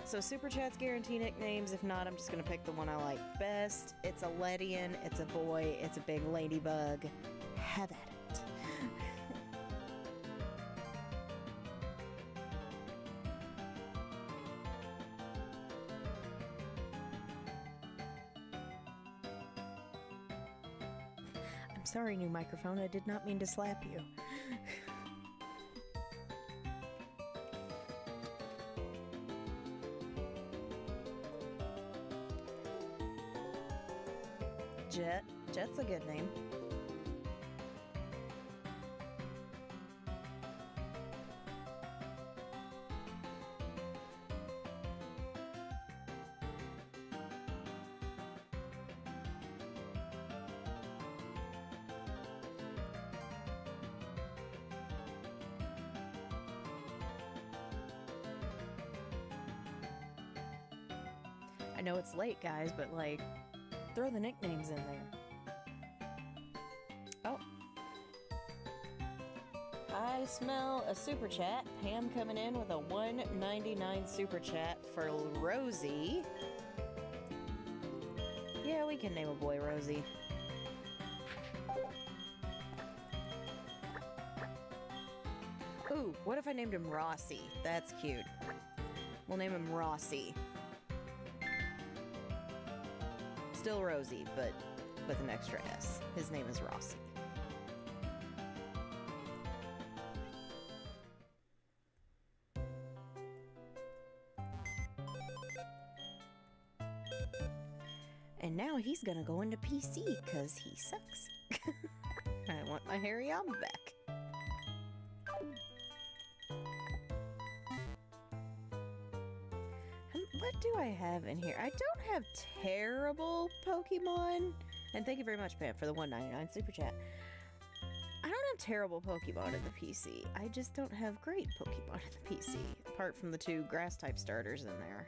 So super chats guarantee nicknames. If not, I'm just gonna pick the one I like best. It's a Lettian, it's a boy, it's a big ladybug. Have at it. I'm sorry, new microphone. I did not mean to slap you. Jet. Jet's a good name. I know it's late, guys, but like, throw the nicknames in there. Oh. I smell a super chat. Pam coming in with a $1.99 super chat for Rosie. Yeah, we can name a boy Rosie. Ooh, what if I named him Rossi? That's cute. We'll name him Rossi. Still Rosie, but with an extra S. His name is Rossi. And now he's gonna go into PC, because he sucks. I want my Harry Alma back. What do I have in here? I don't have terrible Pokemon. And thank you very much, Pam, for the $1.99 super chat. I don't have terrible Pokemon in the PC. I just don't have great Pokemon in the PC, apart from the 2 grass-type starters in there.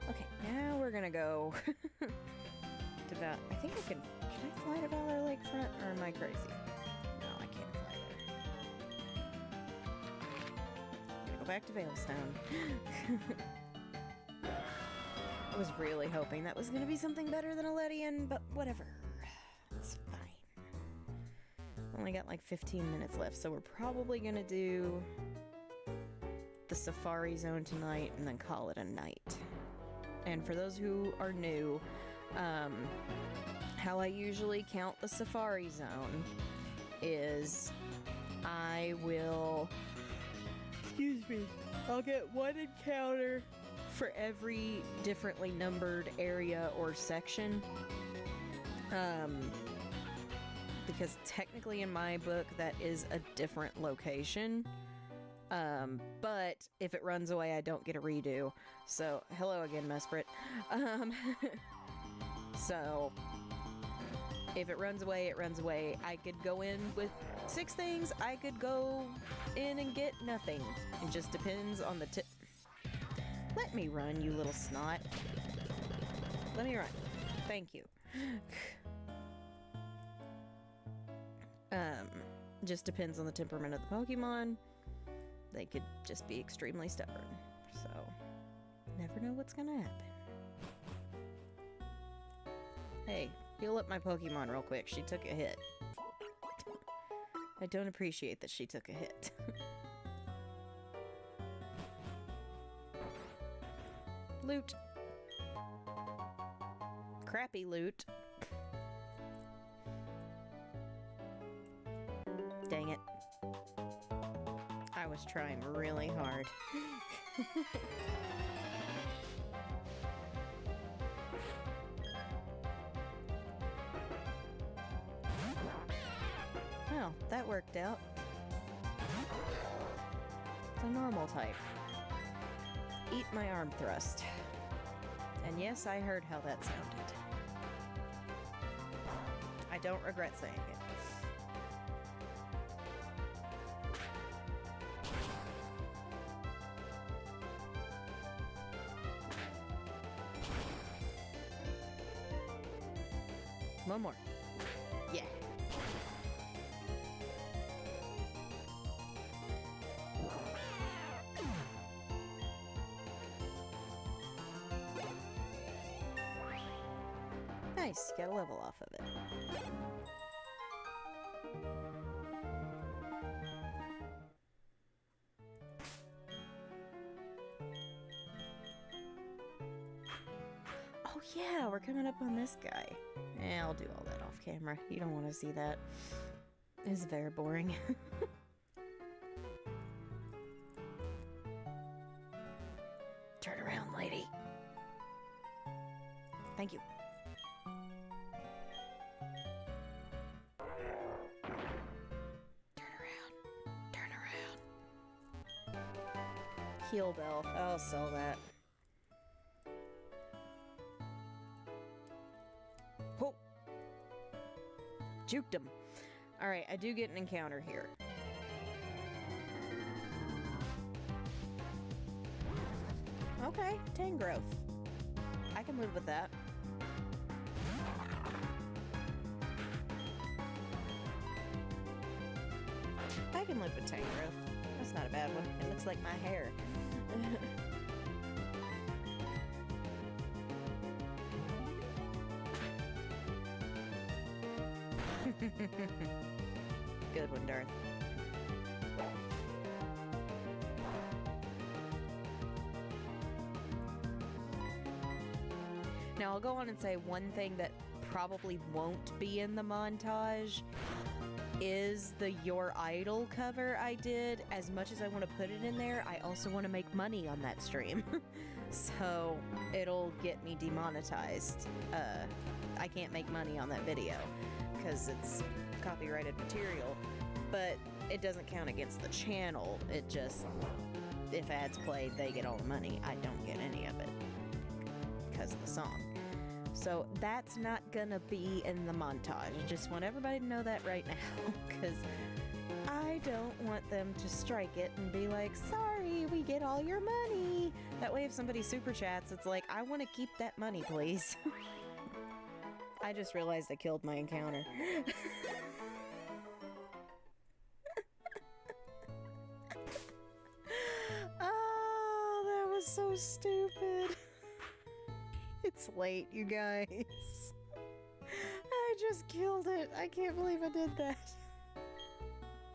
Okay, now we're gonna go to I think I can I fly to Valor Lakefront, or am I crazy? No, I can't fly there. Gonna go back to Veilstone. I was really hoping that was gonna be something better than a Ledian, but whatever. It's fine. Only got like 15 minutes left, so we're probably gonna do the Safari Zone tonight and then call it a night. And for those who are new, how I usually count the Safari Zone is I will, I'll get 1 encounter for every differently numbered area or section. Because technically in my book that is a different location. But if it runs away, I don't get a redo. So, hello again, Mesprit. So, if it runs away, it runs away. I could go in with 6 things. I could go in and get nothing. It just depends on the tip. Let me run, you little snot. Let me run. Thank you. Just depends on the temperament of the Pokemon. They could just be extremely stubborn. So, never know what's gonna happen. Hey, heal up my Pokemon real quick. She took a hit. I don't appreciate that she took a hit. Loot. Crappy loot. Dang it. I was trying really hard. Well, that worked out. It's a normal type. Eat my arm thrust. And yes, I heard how that sounded. I don't regret saying it. One more. Yeah. Nice, got a level off of it. Oh yeah, we're coming up on this guy. I'll do all that off camera. You don't want to see that. It's very boring. Turn around, lady. Thank you. Turn around. Heal bell. I'll sell that. Oh! Juked him. Alright, I do get an encounter here. Okay, Tangrowth. I can live with that. I can live with Tangrowth. That's not a bad one. It looks like my hair. Good one, Darth. Now, I'll go on and say one thing that probably won't be in the montage is the Your Idol cover I did. As much as I want to put it in there, I also want to make money on that stream. So it'll get me demonetized. I can't make money on that video because it's copyrighted material, but it doesn't count against the channel. It just, if ads play, they get all the money. I don't get any of it because of the song. So that's not gonna be in the montage. I just want everybody to know that right now, because I don't want them to strike it and be like, sorry, we get all your money. That way if somebody super chats, it's like, I want to keep that money, please. I just realized I killed my encounter. Oh, that was so stupid. It's late, you guys. I just killed it. I can't believe I did that.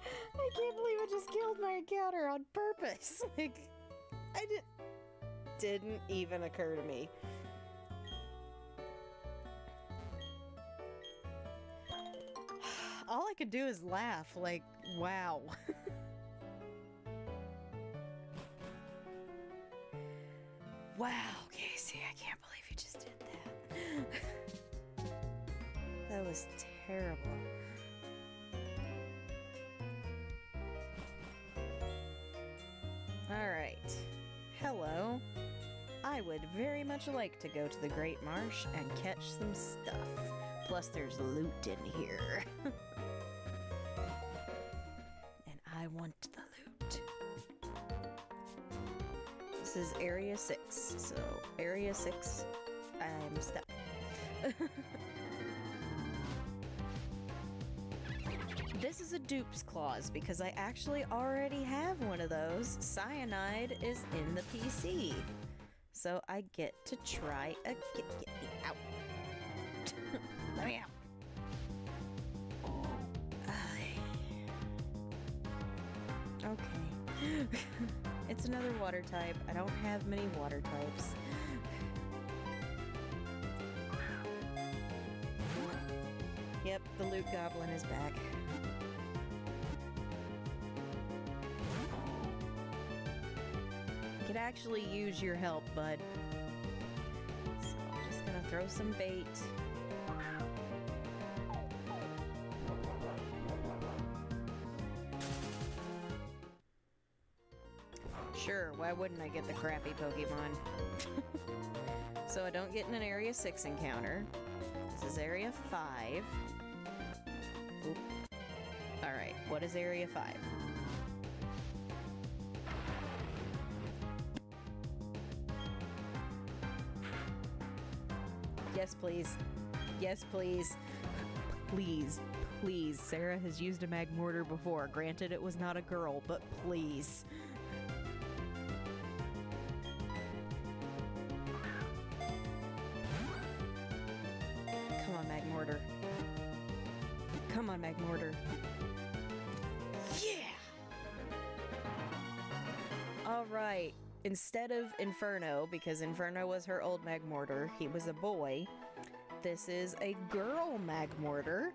I can't believe I just killed my encounter on purpose. Like, didn't even occur to me. All I could do is laugh, like, wow. Wow, Casey, I can't believe you just did that. That was terrible. Alright. Hello. I would very much like to go to the Great Marsh and catch some stuff. Plus there's loot in here. And I want the loot. This is Area 6, so Area 6, I'm stuck. This is a dupes clause because I actually already have one of those. Cyanide is in the PC. So I get to try again. Get me out. Let me out. Okay. It's another water type. I don't have many water types. Yep, the loot goblin is back. Could actually use your help, bud. So I'm just gonna throw some bait. Sure, why wouldn't I get the crappy Pokemon? So I don't get in an Area 6 encounter. This is Area 5. Oop. Alright, what is Area 5? Yes, please. Yes, please. Please. Please. Sarah has used a Magmortar before. Granted, it was not a girl, but please. Come on, Magmortar. Come on, Magmortar. Yeah! Alright. Instead of Inferno, because Inferno was her old Magmortar, he was a boy. This is a girl Magmortar.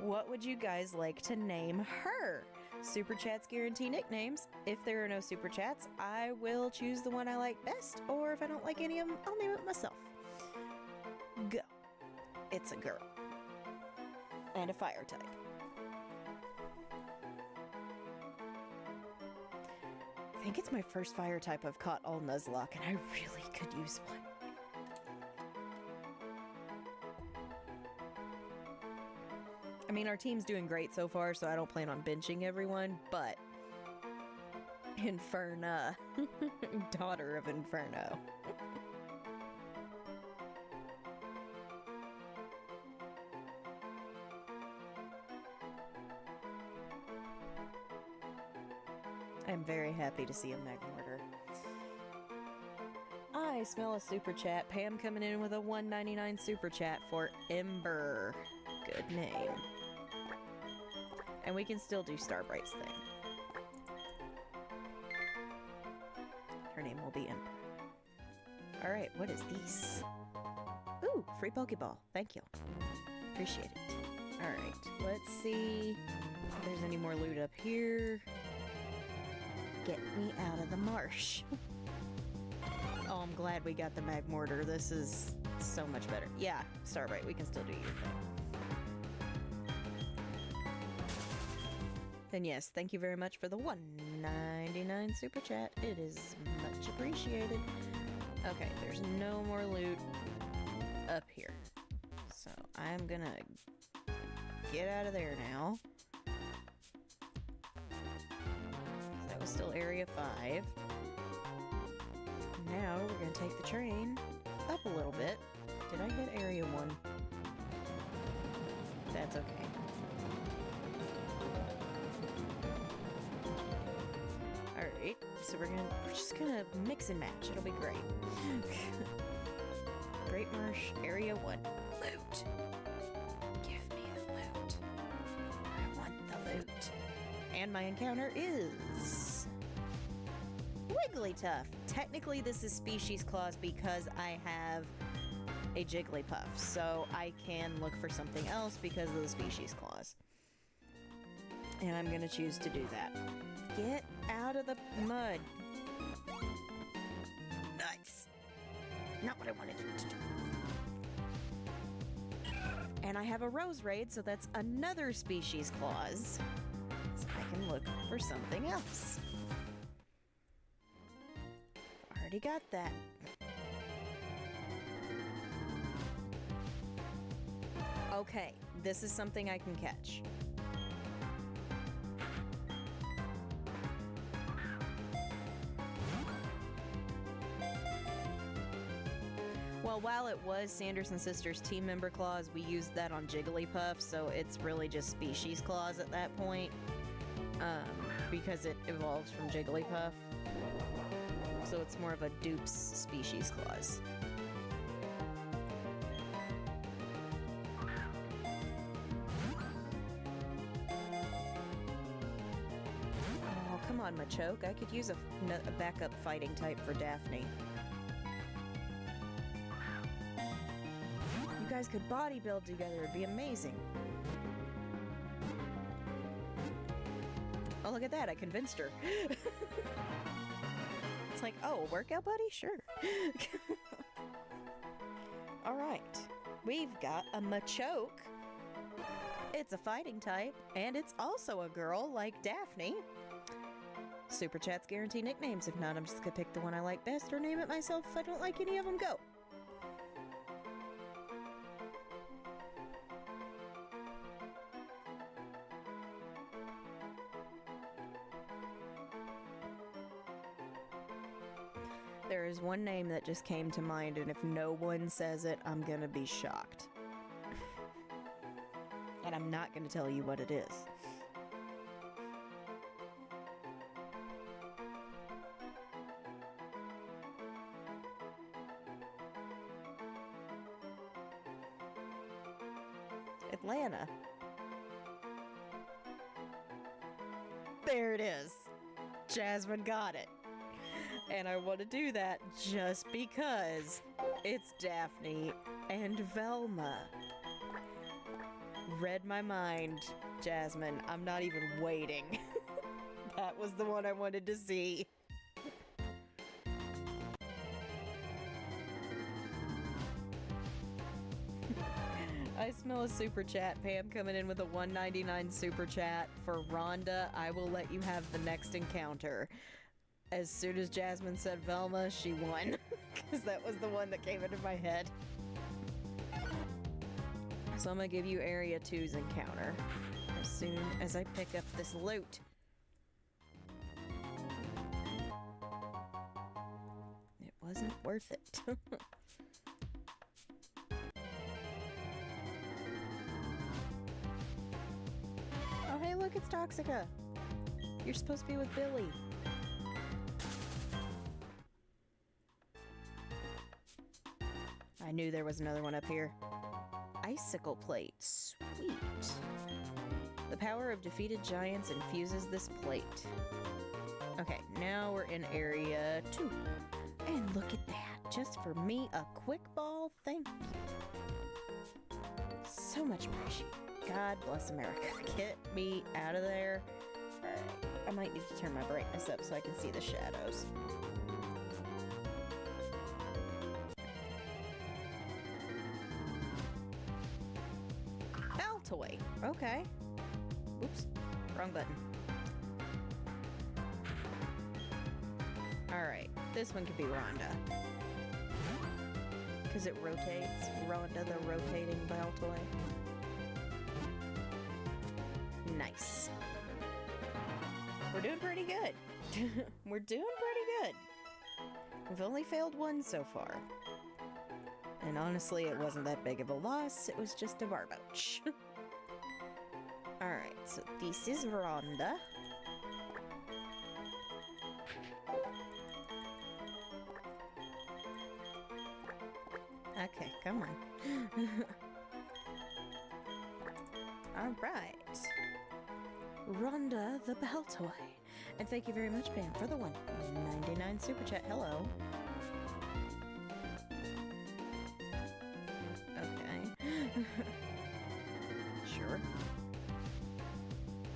What would you guys like to name her? Super Chats guarantee nicknames. If there are no Super Chats, I will choose the one I like best, or if I don't like any of them, I'll name it myself. Go. It's a girl. And a fire type. I think it's my first fire type I've caught all Nuzlocke, and I really could use one. I mean, our team's doing great so far, so I don't plan on benching everyone, but Inferna. Daughter of Inferno. I'm very happy to see a Magmortar. I smell a super chat. Pam coming in with a $1.99 super chat for Ember. Good name. And we can still do Starbright's thing. Her name will be Ember. Alright, what is this? Ooh, free Pokeball. Thank you. Appreciate it. Alright, let's see if there's any more loot up here. Get me out of the marsh. Oh, I'm glad we got the Magmortar. This is so much better. Yeah, Starbright, we can still do your thing. And yes, thank you very much for the $1.99 super chat. It is much appreciated. Okay, there's no more loot up here. So I'm gonna get out of there now. That was still Area 5. Now we're gonna take the train up a little bit. Did I hit Area 1? That's okay. Alright, so we're just gonna mix and match. It'll be great. Great Marsh, Area 1. Loot! Give me the loot. I want the loot. And my encounter is Wigglytuff. Technically this is Species Clause because I have a Jigglypuff, so I can look for something else because of the Species Clause. And I'm gonna choose to do that. Get out of the mud. Nice. Not what I wanted it to do. And I have a Rose Raid, so that's another Species Clause. So I can look for something else. Already got that. Okay, this is something I can catch. Well, while it was Sanderson Sisters Team Member Clause, we used that on Jigglypuff, so it's really just Species Clause at that point. Because it evolves from Jigglypuff. So it's more of a dupes Species Clause. Oh, come on, Machoke. I could use a backup fighting type for Daphne. You guys could bodybuild together. It'd be amazing. Oh, look at that. I convinced her. It's like, oh, workout buddy? Sure. Alright. We've got a Machoke. It's a fighting type, and it's also a girl like Daphne. Super Chats guarantee nicknames. If not, I'm just gonna pick the one I like best or name it myself if I don't like any of them. Go. There is one name that just came to mind, and if no one says it, I'm gonna be shocked. And I'm not gonna tell you what it is. Atlanta. There it is. Jasmine got it. And I want to do that just because it's Daphne and Velma. Read my mind, Jasmine. I'm not even waiting. That was the one I wanted to see. I smell a super chat. Pam coming in with a $1.99 super chat for Rhonda. I will let you have the next encounter. As soon as Jasmine said Velma, she won. Because that was the one that came into my head. So I'm going to give you Area 2's encounter as soon as I pick up this loot. It wasn't worth it. Oh, hey, look, it's Toxica. You're supposed to be with Billy. I knew there was another one up here. Icicle plate. Sweet. The power of defeated giants infuses this plate. Okay, now we're in Area 2. And look at that. Just for me, a quick ball. Thank you. much appreciated. God bless America. Get me out of there. Alright. I might need to turn my brightness up so I can see the shadows. Altoy. Okay. Oops. Wrong button. Alright. This one could be Rhonda. Because it rotates. Rhonda the rotating Baltoy. Nice. We're doing pretty good. We're doing pretty good. We've only failed one so far. And honestly, it wasn't that big of a loss. It was just a Barboach. Alright, so this is Rhonda. Okay, come on. Alright. Rhonda the Baltoy. And thank you very much, Pam, for the 1.99 super chat. Hello. Okay. Sure.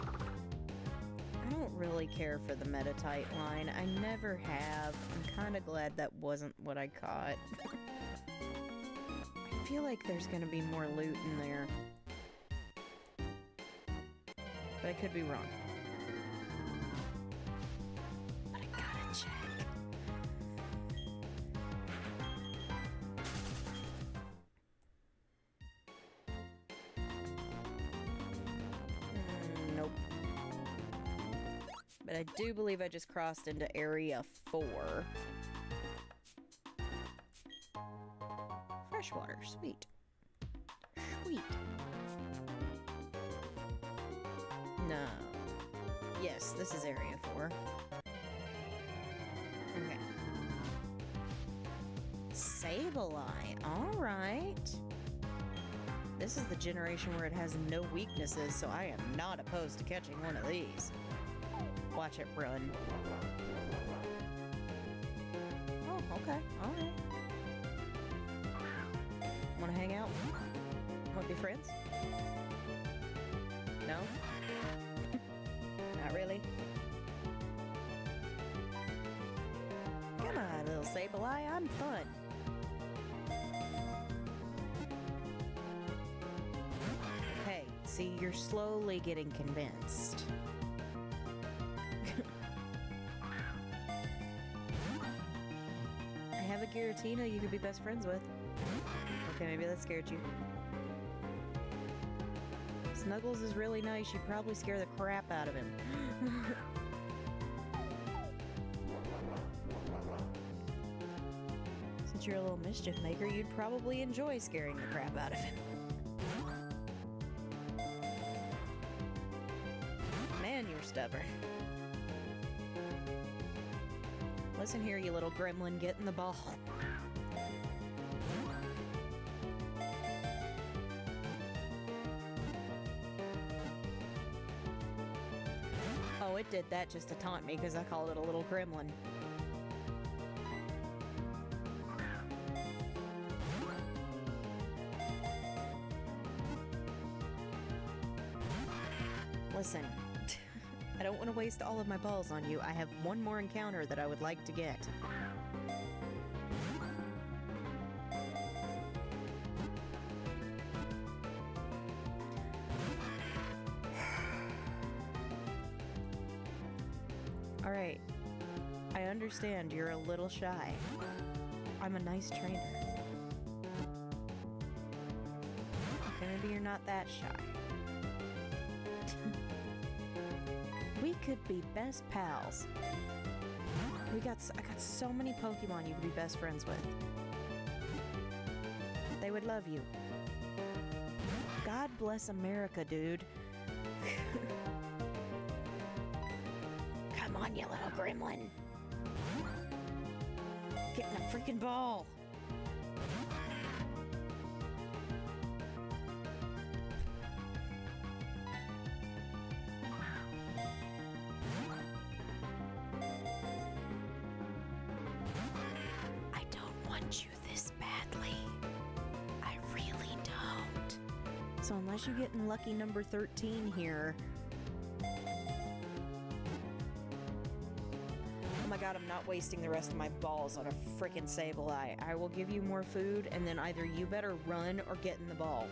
I don't really care for the Metatite line. I never have. I'm kind of glad that wasn't what I caught. I feel like there's gonna be more loot in there. But I could be wrong. But I gotta check. Nope. But I do believe I just crossed into Area 4. Freshwater, sweet. Sweet. No. Yes, this is Area 4. Okay. Sableye, alright. This is the generation where it has no weaknesses, so I am not opposed to catching one of these. Watch it run. Oh, okay, alright. Wanna hang out? Wanna be friends? No? Not really? Come on, little Sableye, I'm fun. Okay, see, you're slowly getting convinced. I have a Giratina you could be best friends with. Okay, maybe that scared you. Snuggles is really nice. You'd probably scare the crap out of him. Since you're a little mischief maker, you'd probably enjoy scaring the crap out of him. Man, you're stubborn. Listen here, you little gremlin, get in the ball. Oh, it did that just to taunt me because I called it a little gremlin. Listen, I don't want to waste all of my balls on you. I have one more encounter that I would like to get. Alright, I understand you're a little shy. I'm a nice trainer. Okay, maybe you're not that shy. We could be best pals. I got so many Pokemon you could be best friends with. They would love you. God bless America, dude. Come on, you little gremlin. Get in the freaking ball. I don't want you this badly. I really don't. So unless you get in lucky number 13 here... Oh my god, I'm not wasting the rest of my balls on a frickin' Sableye. I will give you more food, and then either you better run or get in the ball.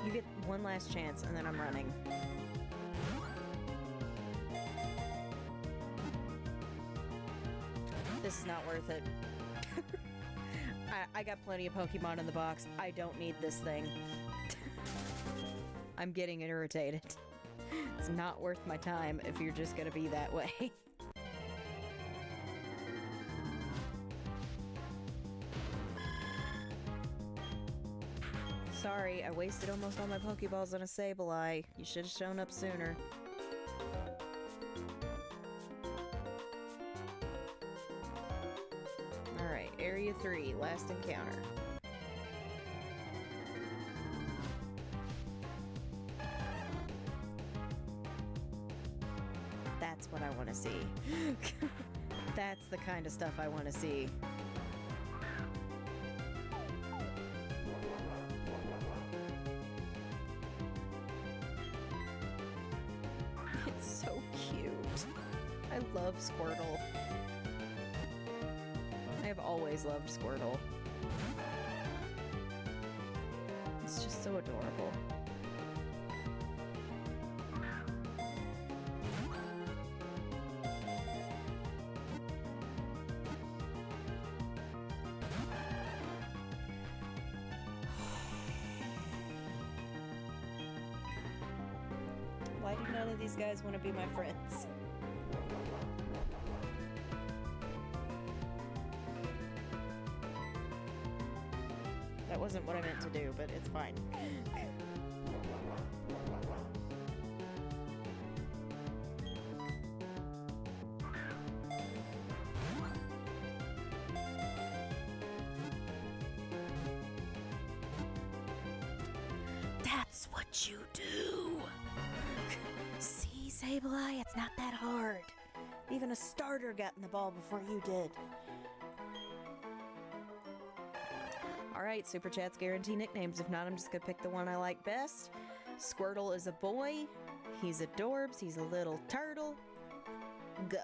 You get one last chance, and then I'm running. This is not worth it. I got plenty of Pokemon in the box. I don't need this thing. I'm getting irritated. It's not worth my time if you're just gonna be that way. Sorry, I wasted almost all my Pokeballs on a Sableye. You should have shown up sooner. Alright, Area 3, last encounter. That's what I want to see. That's the kind of stuff I want to see. It's so cute. I love Squirtle. I have always loved Squirtle. It's just so adorable. Why do none of these guys want to be my friends? That wasn't what I meant to do, but it's fine. That's what you do! See, Sableye, it's not that hard. Even a starter got in the ball before you did. Alright, Super Chats guarantee nicknames. If not, I'm just gonna pick the one I like best. Squirtle is a boy. He's adorbs. He's a little turtle. Go.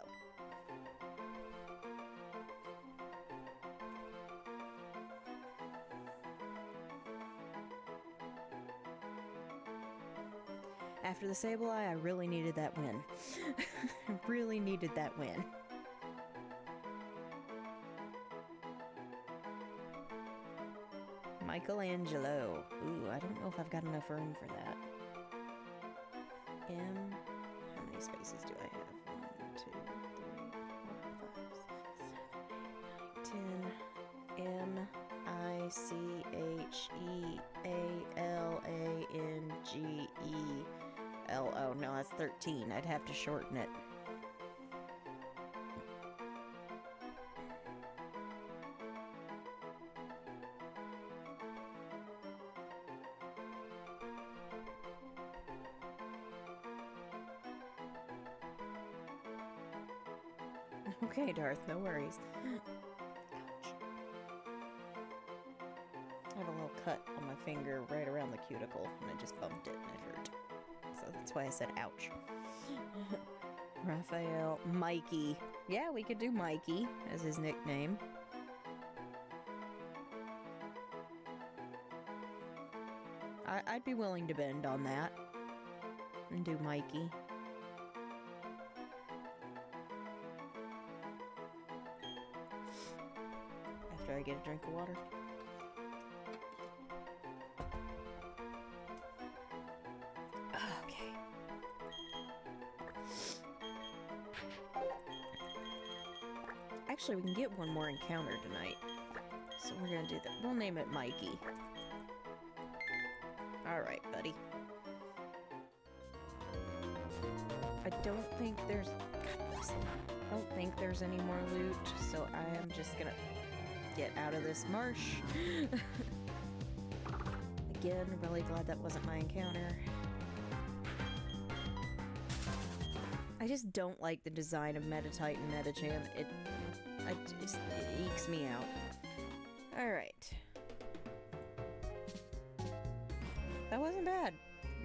After the Sableye, I really needed that win. Really needed that win. Michelangelo. Ooh, I don't know if I've got enough room for that. M. How many spaces do I have? 1, 2, 3, 4, 5, 6, 7, 8, 9, 10. M-I-C-H-E-A-L-A-N-G-E-L-O. No, that's 13. I'd have to shorten it. Okay, Darth, no worries. Ouch. I have a little cut on my finger right around the cuticle, and I just bumped it and it hurt. So that's why I said ouch. Raphael. Mikey. Yeah, we could do Mikey as his nickname. I'd be willing to bend on that. And do Mikey. After I get a drink of water. Okay. Actually, we can get one more encounter tonight. So we're gonna do that. We'll name it Mikey. Alright, buddy. I don't think there's... I don't think there's any more loot, so I am just gonna... get out of this marsh. Again, really glad that wasn't my encounter. I just don't like the design of Metatite and Metacham. It ekes me out. Alright. That wasn't bad.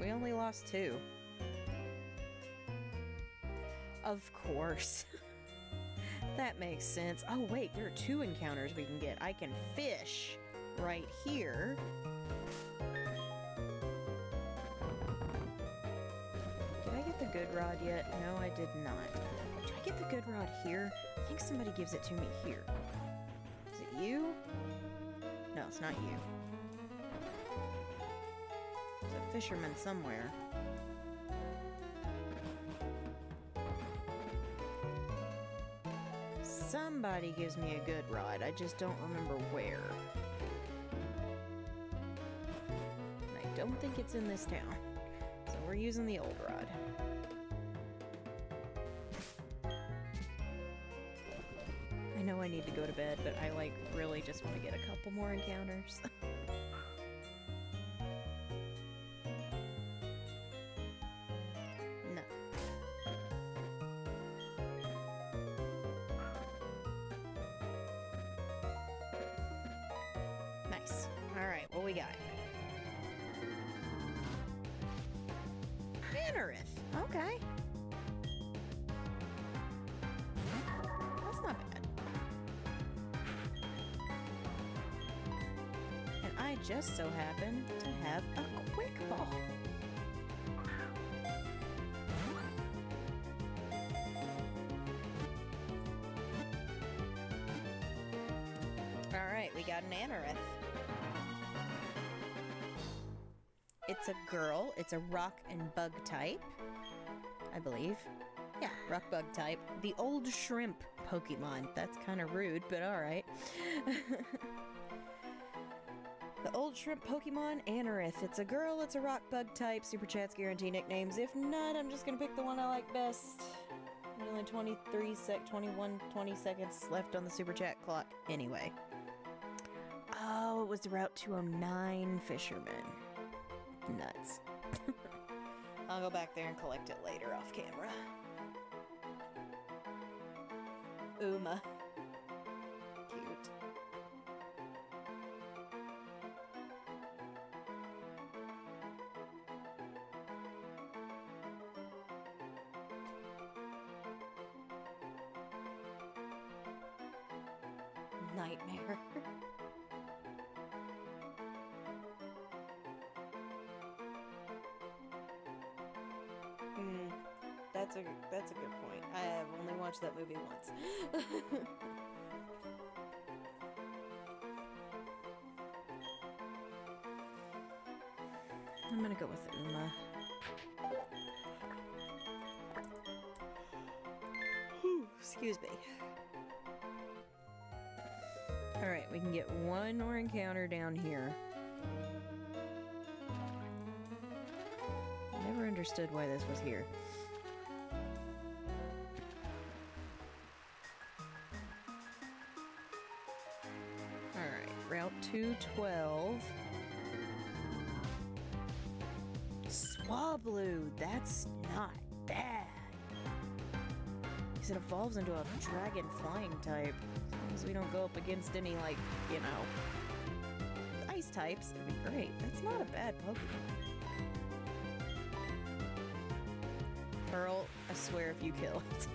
We only lost 2. Of course. That makes sense. Oh wait, there are 2 encounters we can get. I can fish right here. Did I get the good rod yet? No, I did not. Did I get the good rod here? I think somebody gives it to me here. Is it you? No, it's not you. There's a fisherman somewhere. Somebody gives me a good rod. I just don't remember where. And I don't think it's in this town. So we're using the old rod. I know I need to go to bed, but I really just want to get a couple more encounters. Alright, what we got? Bannerith. Okay. That's not bad. And I just so happen to have a quick ball. Alright, we got an Anorith. It's a girl. It's a rock and bug type, I believe. Yeah, rock bug type. The old shrimp Pokemon. That's kind of rude, but alright. The old shrimp Pokemon, Anorith. It's a girl, it's a rock bug type. Super Chats guarantee nicknames. If not, I'm just gonna pick the one I like best. There's only 20 seconds left on the Super Chat clock. Anyway. Oh, it was the Route 209 fisherman. Nuts. I'll go back there and collect it later off camera. Uma. Cute. Nightmare. That's a good point. I have only watched that movie once. I'm gonna go with Uma. Whew, excuse me. Alright, we can get one more encounter down here. I never understood why this was here. Route 212. Swablu, that's not bad. Because it evolves into a dragon flying type. As long as we don't go up against any, like, you know, ice types, it'd be great. That's not a bad Pokemon. Pearl, I swear if you kill it.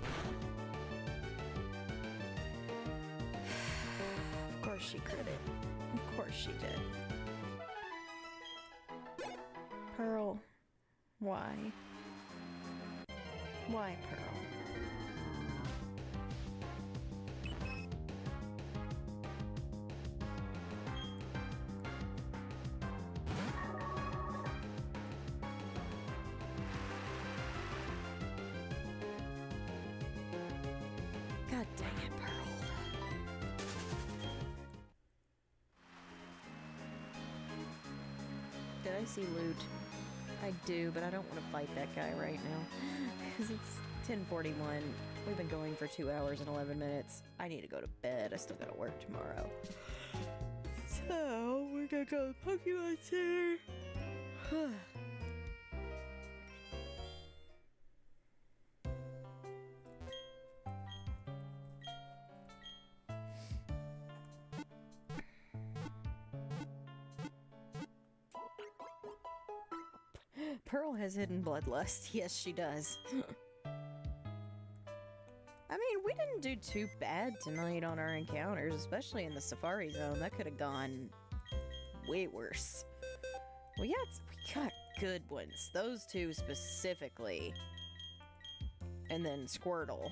Of course she critted. Of course she did. Pearl. Why? Why, Pearl? God dang it, Pearl. Did I see loot? I do, but I don't want to fight that guy right now. Because it's 10:41. We've been going for 2 hours and 11 minutes. I need to go to bed. I still gotta work tomorrow. So, we're gonna go to the Pokemon Center. Pearl has hidden bloodlust. Yes, she does. I mean, we didn't do too bad tonight on our encounters, especially in the Safari Zone. That could have gone way worse. We got good ones. Those two specifically. And then Squirtle.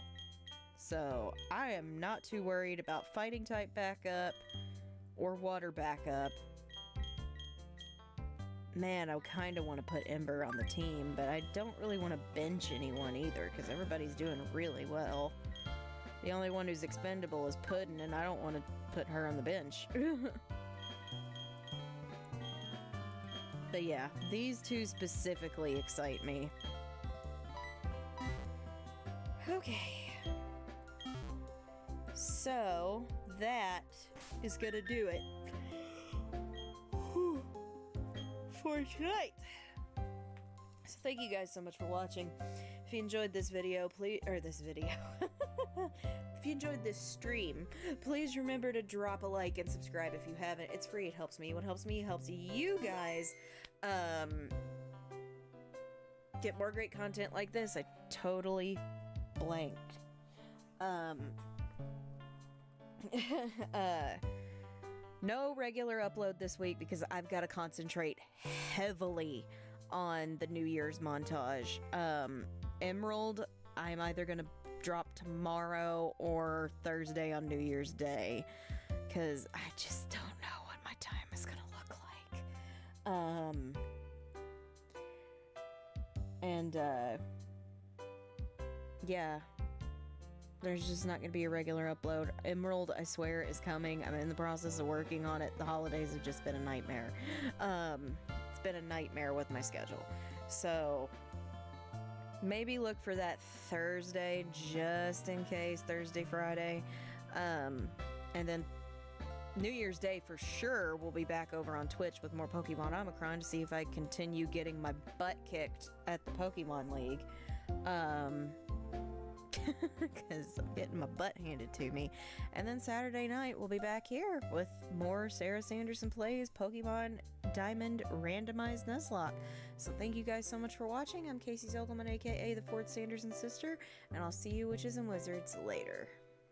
So, I am not too worried about fighting type backup or water backup. Man, I kind of want to put Ember on the team, but I don't really want to bench anyone either, because everybody's doing really well. The only one who's expendable is Puddin', and I don't want to put her on the bench. But yeah, these two specifically excite me. Okay. So, that is gonna do it for tonight. So thank you guys so much for watching. If you enjoyed this video, please, if you enjoyed this stream, please remember to drop a like and subscribe if you haven't. It's free, it helps me. What helps me helps you guys get more great content like this. I totally blanked. No regular upload this week because I've got to concentrate heavily on the New Year's montage. Emerald, I'm either going to drop tomorrow or Thursday on New Year's Day, because I just don't know what my time is going to look like. Yeah. There's just not going to be a regular upload. Emerald, I swear, is coming. I'm in the process of working on it. The holidays have just been a nightmare. It's been a nightmare with my schedule. So, maybe look for that Thursday, just in case. Thursday, Friday. And then New Year's Day, for sure, we'll be back over on Twitch with more Pokemon Omicron to see if I continue getting my butt kicked at the Pokemon League. Because I'm getting my butt handed to me. And then Saturday night, we'll be back here with more Sarah Sanderson Plays Pokemon Diamond Randomized Nuzlocke. So thank you guys so much for watching. I'm Casey Zogelman, aka the Fourth Sanderson Sister, and I'll see you witches and wizards later.